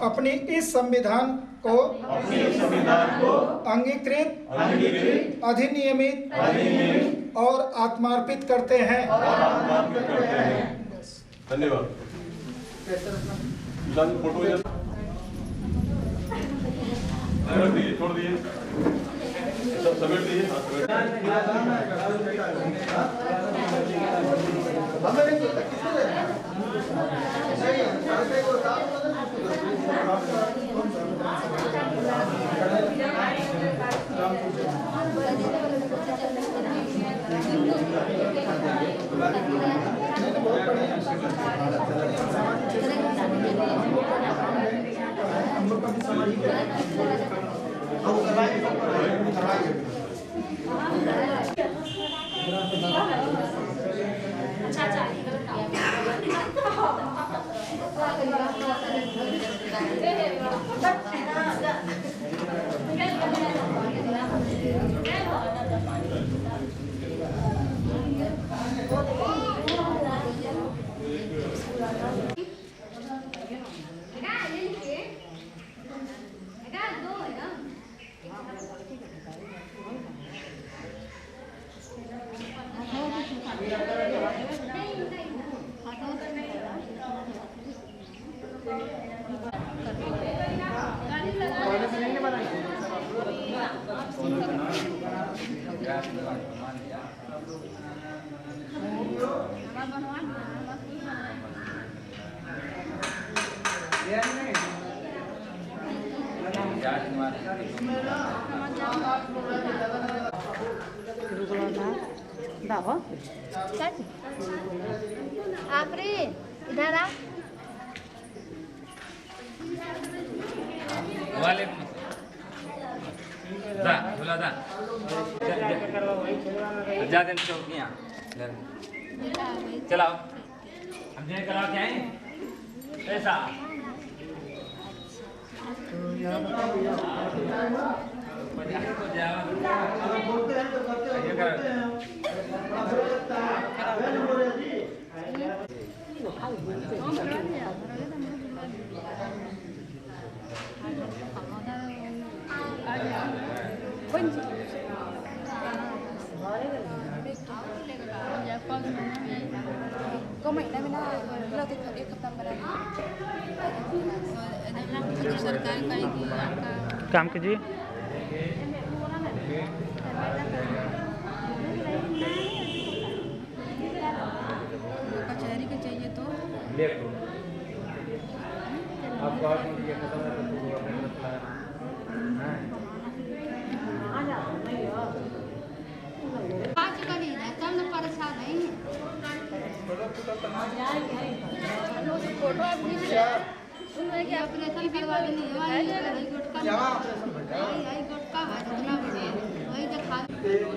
अपनी इस संविधान को अंगीकृत अधिनियमित और आत्मार्पित करते हैं। धन्यवाद। फोटो छोड़ दिए, सब समेट दिए। आप रे इधर आ। जा दें चौकियाँ चलाओ, हम जो करा के आए ऐसा तो सरकारी करेगी आपका काम कीजिए। कचहरी के चाहिए तो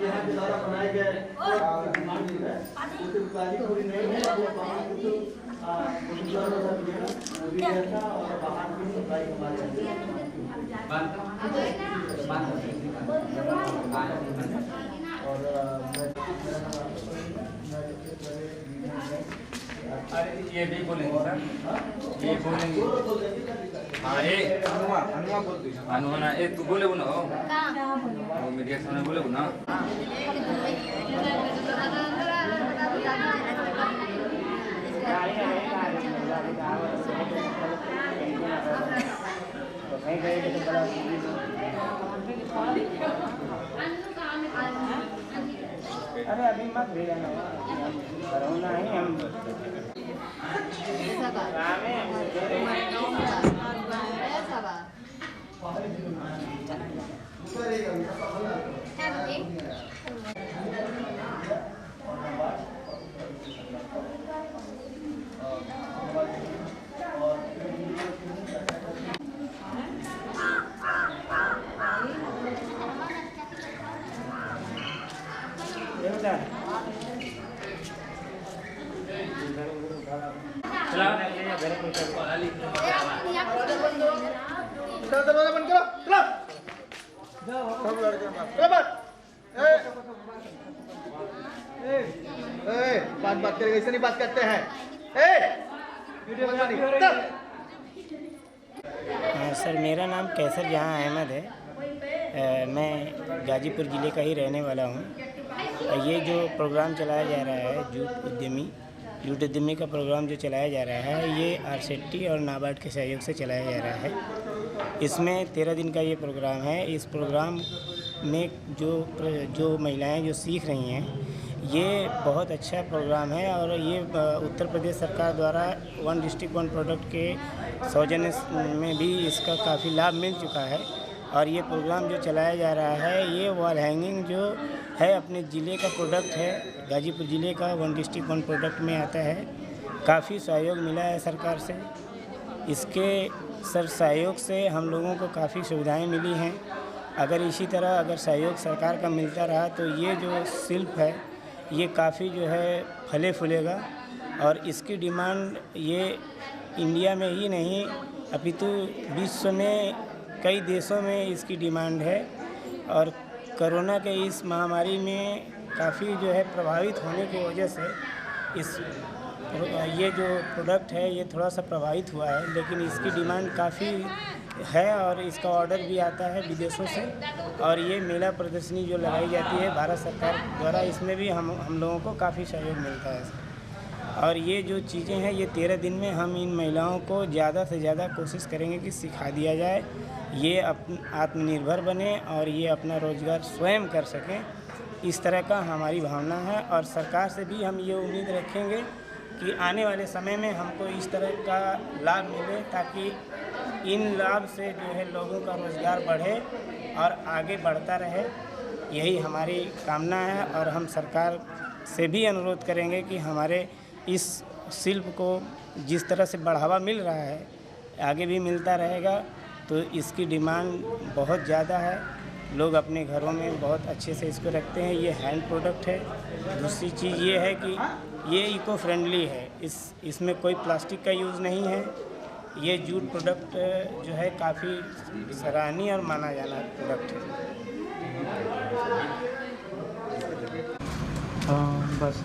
यहाँ के द्वारा बनाए गए उसकी पूरी नहीं है और बाहर की और बाहर की सप्लाई अरे ये भी बोलेंगे सर, ये बोलेंगे। हाँ ये अनुमा बोल दो। अनुमा एक तू बोले ना हो। वो मीडिया सामने बोले ना। अरे अभी मत भेजा ना, करोना है हम दरवाजा बंद करो, चलो सब लड़के बात करेगा, ऐसे नहीं बात करते हैं। सर मेरा नाम कैसर जहाँ अहमद है। मैं गाजीपुर ज़िले का ही रहने वाला हूँ। ये जो प्रोग्राम चलाया जा रहा है जूट उद्यमी का प्रोग्राम जो चलाया जा रहा है, ये आरसेटी और नाबार्ड के सहयोग से चलाया जा रहा है। इसमें 13 दिन का ये प्रोग्राम है। इस प्रोग्राम में जो महिलाएं जो सीख रही हैं, ये बहुत अच्छा प्रोग्राम है और ये उत्तर प्रदेश सरकार द्वारा वन डिस्ट्रिक्ट वन प्रोडक्ट के सौजन्य में भी इसका काफ़ी लाभ मिल चुका है। और ये प्रोग्राम जो चलाया जा रहा है, ये वॉल हैंगिंग जो है अपने ज़िले का प्रोडक्ट है, गाजीपुर ज़िले का वन डिस्ट्रिक्ट वन प्रोडक्ट में आता है। काफ़ी सहयोग मिला है सरकार से। इसके सहयोग से हम लोगों को काफ़ी सुविधाएं मिली हैं। अगर इसी तरह अगर सहयोग सरकार का मिलता रहा तो ये जो शिल्प है ये काफ़ी जो है फले फूलेगा और इसकी डिमांड ये इंडिया में ही नहीं अपितु विश्व में कई देशों में इसकी डिमांड है। और कोरोना के इस महामारी में काफ़ी जो है प्रभावित होने की वजह से ये जो प्रोडक्ट है ये थोड़ा सा प्रभावित हुआ है, लेकिन इसकी डिमांड काफ़ी है और इसका ऑर्डर भी आता है विदेशों से। और ये मेला प्रदर्शनी जो लगाई जाती है भारत सरकार द्वारा, इसमें भी हम लोगों को काफ़ी सहयोग मिलता है। और ये जो चीज़ें हैं ये 13 दिन में हम इन महिलाओं को ज़्यादा से ज़्यादा कोशिश करेंगे कि सिखा दिया जाए, ये आत्मनिर्भर बने और ये अपना रोज़गार स्वयं कर सकें। इस तरह का हमारी भावना है और सरकार से भी हम ये उम्मीद रखेंगे कि आने वाले समय में हमको इस तरह का लाभ मिले, ताकि इन लाभ से जो है लोगों का रोज़गार बढ़े और आगे बढ़ता रहे। यही हमारी कामना है और हम सरकार से भी अनुरोध करेंगे कि हमारे इस शिल्प को जिस तरह से बढ़ावा मिल रहा है आगे भी मिलता रहेगा। तो इसकी डिमांड बहुत ज़्यादा है, लोग अपने घरों में बहुत अच्छे से इसको रखते हैं। ये हैंड प्रोडक्ट है। दूसरी चीज़ ये है कि ये इको फ्रेंडली है, इसमें कोई प्लास्टिक का यूज़ नहीं है। ये जूट प्रोडक्ट जो है काफ़ी सराहनीय और माना जाना प्रोडक्ट है। बस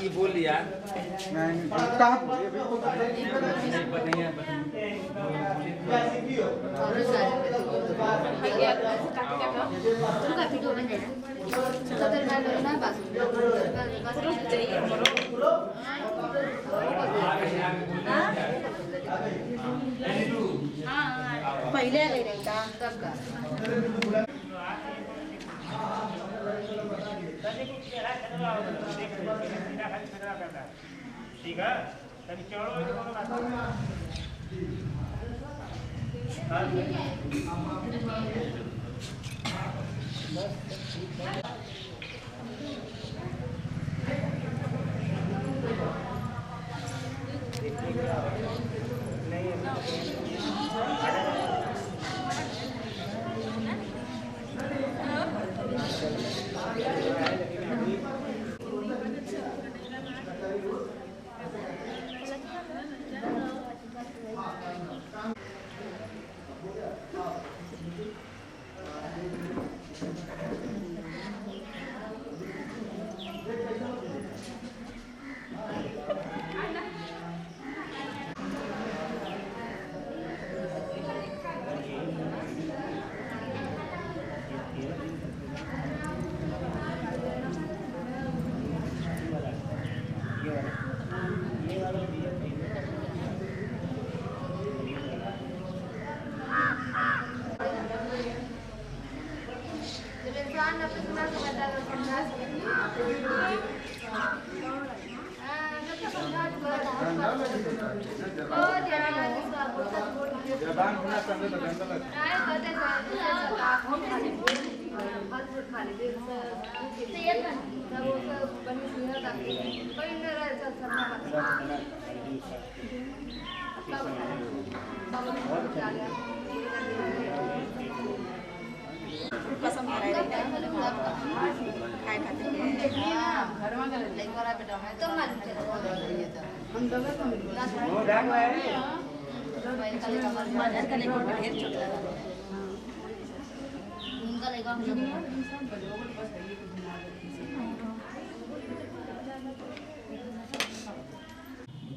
ये बोल दिया पहिले गई रही का सबका ठीक है तभी चलो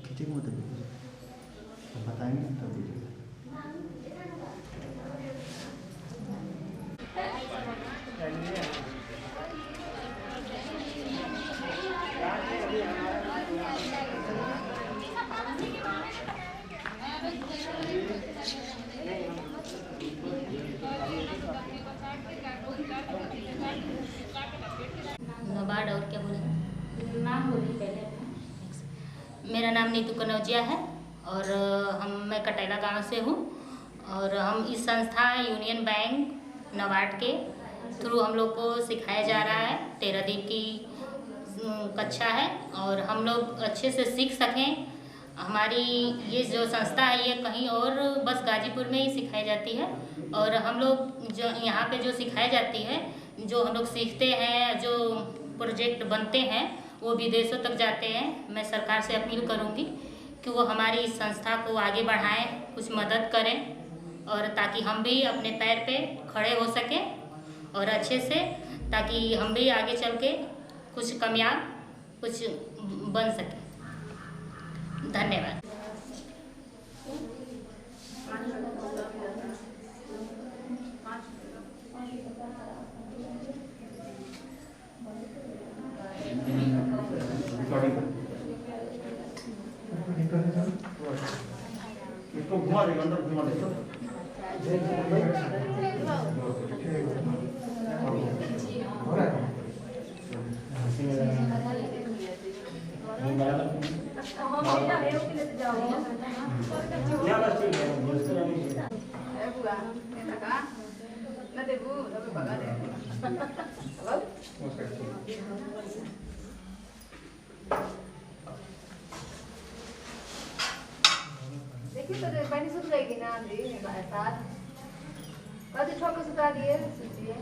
खींचेंगे मत बताएंगे तब दीजिएगा। नबार्ड और क्या बोलेंगे नाम बोलिए पहले। मेरा नाम नीतू कनौजिया है और मैं कटेला गांव से हूँ और हम इस संस्था यूनियन बैंक नबार्ड के थ्रू हम लोग को सिखाया जा रहा है। 13 दिन की कक्षा है और हम लोग अच्छे से सीख सकें। हमारी ये जो संस्था है ये कहीं और बस गाजीपुर में ही सिखाई जाती है और हम लोग जो यहाँ पे जो सिखाई जाती है, जो हम लोग सीखते हैं, जो प्रोजेक्ट बनते हैं वो विदेशों तक जाते हैं। मैं सरकार से अपील करूँगी कि वो हमारी इस संस्था को आगे बढ़ाएं, कुछ मदद करें और ताकि हम भी अपने पैर पे खड़े हो सकें और अच्छे से, ताकि हम भी आगे चल के कुछ कामयाब कुछ बन सकें। धन्यवाद। इसको घुमा देगा, अंदर घुमा देगा। देखिए तो पानी सूख जाएगी ना जी साथ कभी छोटे सुता दिए सोचिए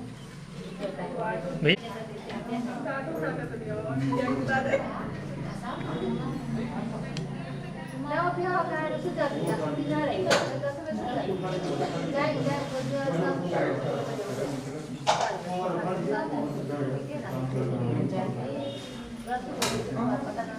ना अभी आप ना सुता दिया बिना रहेगा तो सब सुता जाए जाए पता ना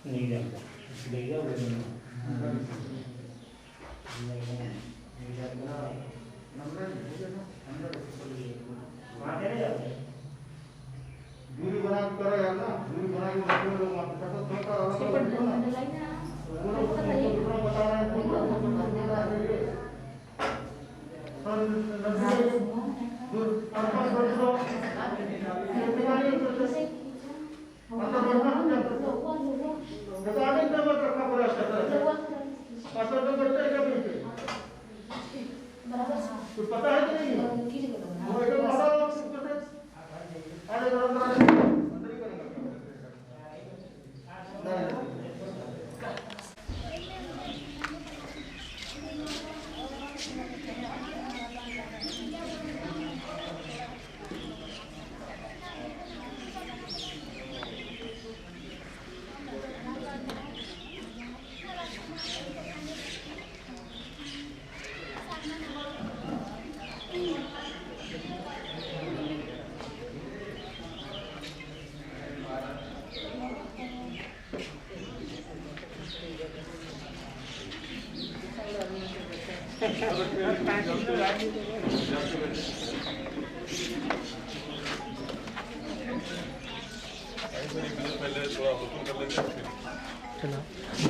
नहीं जाता ले जाओ दूरी बना के करो यार ना, दूरी बना के रखो लोग वहाँ पे बता रहे हैं पता है कि नहीं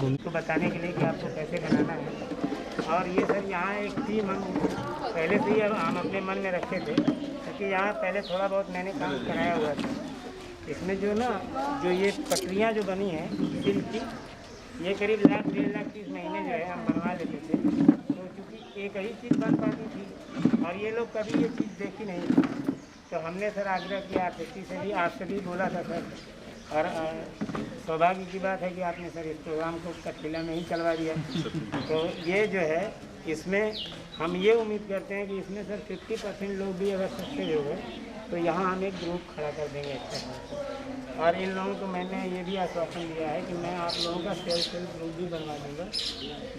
उनको बताने के लिए कि आपको कैसे बनाना है। और ये सर यहाँ एक टीम हम पहले से ही हम अपने मन में रखे थे, क्योंकि यहाँ पहले थोड़ा बहुत मैंने काम कराया हुआ था। इसमें जो ये पटरियाँ जो बनी हैं सिल्क की, ये करीब 1,00,000 1,50,000 की इस महीने जो है हम बनवा लेते थे। तो चूँकि एक ही चीज़ बन पाती थी और ये लोग कभी ये चीज़ देखी नहीं थी, तो हमने सर आग्रह किया आपसे भी बोला था सर। और सौभाग्य की बात है कि आपने सर इस प्रोग्राम को कटकिला में ही चलवा दिया। तो ये जो है इसमें हम ये उम्मीद करते हैं कि इसमें सर 50% लोग भी अगर सक्सेस हो गए तो यहाँ हम एक ग्रुप खड़ा कर देंगे अच्छा। और इन लोगों को मैंने ये भी आश्वासन दिया है कि मैं आप लोगों का सेल्फ हेल्प ग्रुप भी बनवा दूँगा,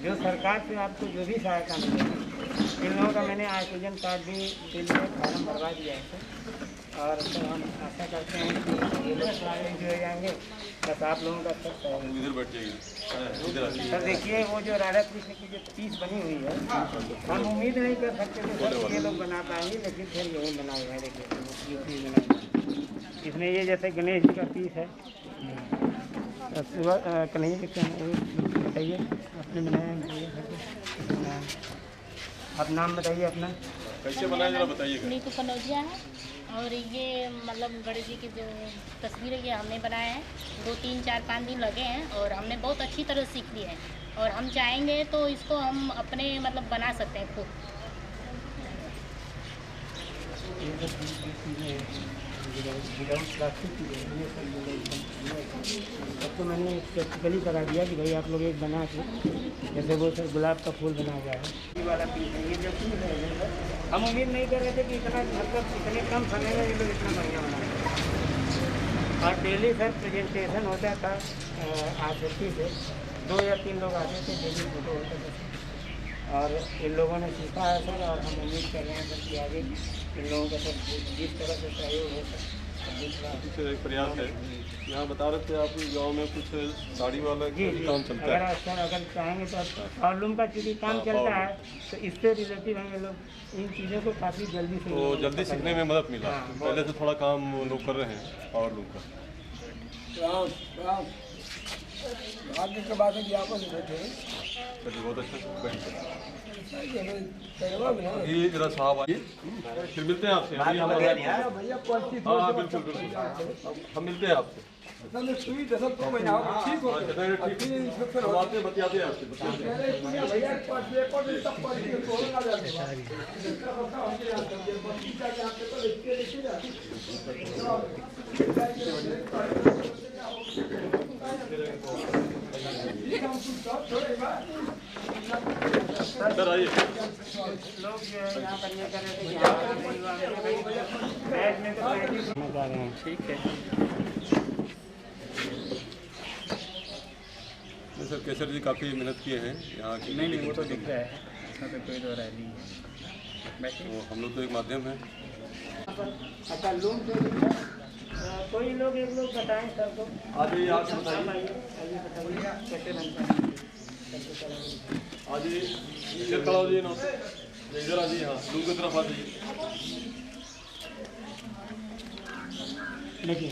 जो सरकार से आपको जो भी सहायता मिलेगी। इन लोगों का मैंने ऑक्सीजन कार्ड भी के लिए फॉर्म भरवा दिया है सर। और तो हम आशा करते हैं कि ये लोग सारे जो हो जाएंगे, बस आप लोगों का सब इधर बैठ जाइए सर। देखिए वो जो राधा कृष्ण की जो पीस बनी हुई है, हम उम्मीद नहीं कर सकते थे सर ये लोग बना पाएंगे, लेकिन फिर यही बना हुआ है। देखिए ये पीस बना हुआ है, इसमें ये जैसे गणेश जी का पीस है। सुबह कन्हैया के बताइए आपने बनाया, आप नाम बताइए अपना, कैसे बनाया जरा बताइए। नीतू कनौजिया है और ये मतलब गणेश जी की जो तस्वीर है ये हमने बनाया है। 2, 3, 4, 5 दिन लगे हैं और हमने बहुत अच्छी तरह सीख ली है। और हम चाहेंगे तो इसको हम अपने मतलब बना सकते हैं खुद। विदाउट प्लास्टिक की ये सब तो मैंने प्रैक्टिकली करा दिया कि भाई आप लोग एक बना के, जैसे वो सर गुलाब का फूल बना गया है ये वाला पीस है। ये जो पीस है हम उम्मीद नहीं कर रहे थे कि इतना मतलब इतने कम समय में ये लोग इतना बढ़िया बना। और डेली सर प्रेजेंटेशन होता था आरसीटी से 2 या 3 लोग आते थे, डेली फोटो होता था और इन लोगों ने सीखा है सर। और हम उम्मीद कर रहे हैं सर कि आगे इन लोगों का सर जिस तरह से सहयोग हो सर। कुछ एक प्रयास है यहाँ बता रहे थे आप गांव में कुछ साड़ी वाला काम चलता है। अगर सर अगर चाहेंगे तो प्रॉब्लम का चूँकि काम चलता है तो इससे रिलेटिव हम लोग इन चीज़ों को काफ़ी जल्दी से तो जल्दी सीखने में मदद मिला। पहले से थोड़ा काम लोग कर रहे हैं और लोग का आगे के बाद आपस में बैठे चलिए बहुत अच्छा ये जरा साहब आइए फिर मिलते हैं आपसे। हाँ बिल्कुल बिल्कुल हम मिलते हैं आपसे। बातें बतियाते हैं आपसे सर आइए। लोग यहाँ पर ये कर रहे थे कि ठीक है सर केसर जी काफ़ी मेहनत किए हैं यहाँ की। नहीं वो तो दिख रहा है, इसमें तो कोई दो राय नहीं है। तो हम लोग तो एक माध्यम है। अच्छा लोन कोई लोग एक लोग बताएं सर को। आज ये आप बताइए कैसे बनता है। आज ये खड़ा हो जाइए ना, इधर आ जाइए। हाँ लूम की तरफ आ जाइए। देखिए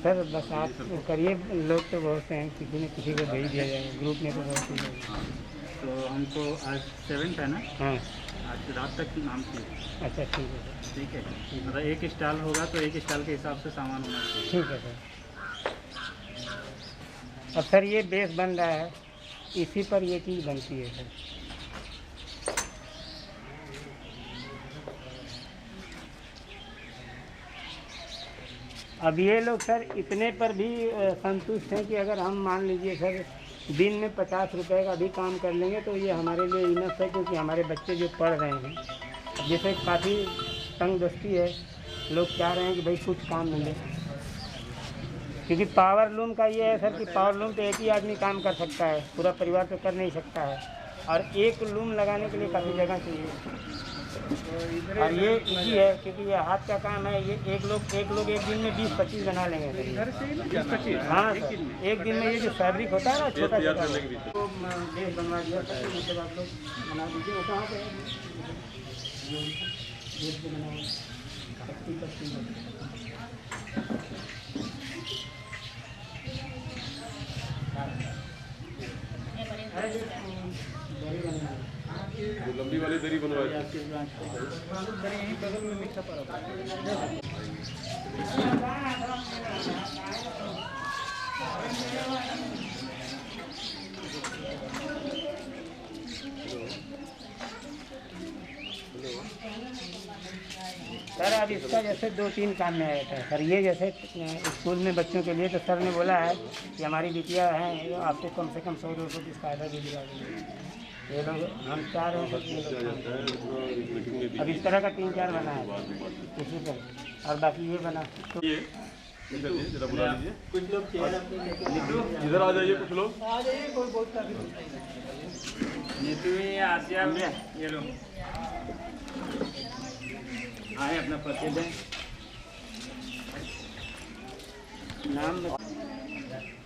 सर बस आप करिए, लोग तो बहुत से हैं, किसी न किसी को भेज दिया जाएगा, ग्रुप में तो बहुत ही। तो हमको आज 7 है ना। हाँ आज रात तक नाम चाहिए। अच्छा ठीक है सर। ठीक है मतलब एक स्टॉल होगा तो एक स्टॉल के हिसाब से सामान होना चाहिए। ठीक है सर। अब सर ये बेस बन रहा है, इसी पर ये चीज़ बनती है सर। अब ये लोग सर इतने पर भी संतुष्ट हैं कि अगर हम मान लीजिए सर दिन में 50 रुपए का भी काम कर लेंगे तो ये हमारे लिए इनफ है, क्योंकि हमारे बच्चे जो पढ़ रहे हैं जैसे काफ़ी तंग दस्ती है, लोग चाह रहे हैं कि भाई कुछ काम मिले। क्योंकि पावर लूम का ये है सर कि पावर लूम पे एक ही आदमी काम कर सकता है, पूरा परिवार तो कर नहीं सकता है, और एक लूम लगाने के लिए काफ़ी जगह चाहिए। और ये इजी है क्योंकि ये हाथ का काम है। ये एक लोग एक दिन में 20-25 बना लेंगे सर। हाँ सर एक दिन में ये जो फैब्रिक होता है ना छोटा छोटा तो बेस बनवा दिया सर। मतलब आप लोग बना दीजिए। वो कहाँ पे जो लंबी वाली दरी बनवाई सर। अब इसका जैसे 2-3 काम में आया था सर। ये जैसे स्कूल में बच्चों के लिए तो सर ने बोला है कि हमारी बिटिया हैं, आपको कम से कम 100-200 पीस फायदा भी दिला देंगे। ये लोग हम चाह रहे हैं कि अब इस तरह का 3-4 बना है इसी पर, और बाकी ये बना तो जरा बुला लीजिए। कुछ लोग इधर आ जाइए, कुछ लोग आ जाइए। कोई बहुत आसिया में ये लोग आए अपना परिचय दें। नाम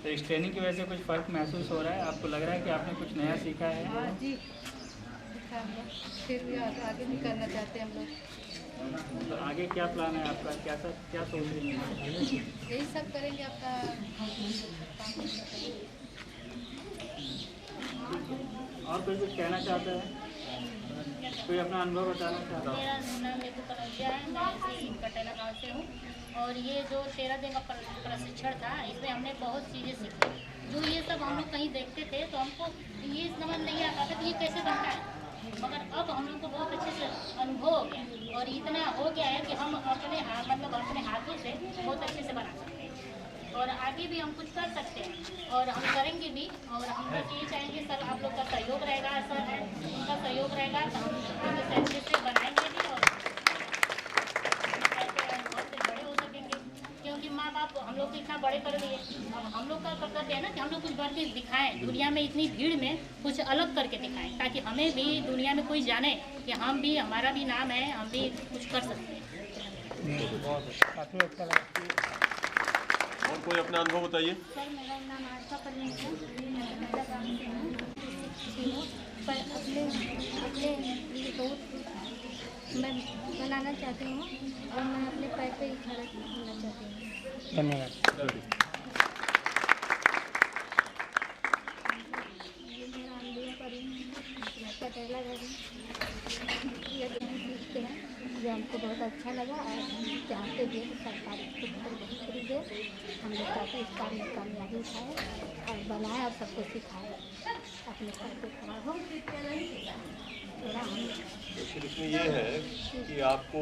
तो इस ट्रेनिंग की वजह से कुछ फ़र्क महसूस हो रहा है? आपको लग रहा है कि आपने कुछ नया सीखा है? हाँ जी सीखा है, फिर भी आगे भी करना चाहते हैं हम लोग। तो आगे क्या प्लान है आपका? क्या सोच रही हैं? यही सब करेंगे आपका। और कोई कुछ कहना चाहता है? कोई अपना अनुभव बताना चाहता है? मेरा नाम नीतू कनौजिया है, मैं कटेला गाँव से हूँ। और ये जो 13 दिन का प्रशिक्षण था, इसमें हमने बहुत चीज़ें सीखी। जो ये सब हम लोग कहीं देखते थे तो हमको ये समझ नहीं आता था कि ये कैसे बनता है। मगर अब हम लोग को बहुत अच्छे से अनुभव हो गया और इतना हो गया है कि हम अपने अपने हाथों से बहुत अच्छे से बना सकते हैं और आगे भी हम कुछ कर सकते हैं और हम करेंगे भी। और हम बस ये चाहेंगे सर आप लोग का सहयोग रहेगा, सर उनका सहयोग रहेगा तो हम अच्छे से बनाएंगे भी और बड़े हो सकेंगे, क्योंकि माँ बाप हम लोग को इतना बड़े कर लिए। अब हम लोग का कर्तव्य है ना कि हम लोग कुछ करके दिखाएं, दुनिया में इतनी भीड़ में कुछ अलग करके दिखाएं, ताकि हमें भी दुनिया में कोई जाने कि हम भी, हमारा भी नाम है, हम भी कुछ कर सकते हैं। काफ़ी अच्छा लगा। और कोई अपना अनुभव बताइए। सर मेरा नाम आशा परवीन है, पर अपने लिए बहुत मैं बनाना चाहती हूँ और मैं अपने पैर पे ही खड़ा होना चाहती हूँ। धन्यवाद। ये मेरा अनुभव कटहला सीखते हैं जो हमको बहुत अच्छा लगा और हम चाहते भी कि सरकार इसके ऊपर बहुत खरीदे, हम लोग चाहते इस काम में कामयाबी उठाए और बनाए और सबको सिखाए अपने पैर पे खड़ा हो। इसमें ये है कि आपको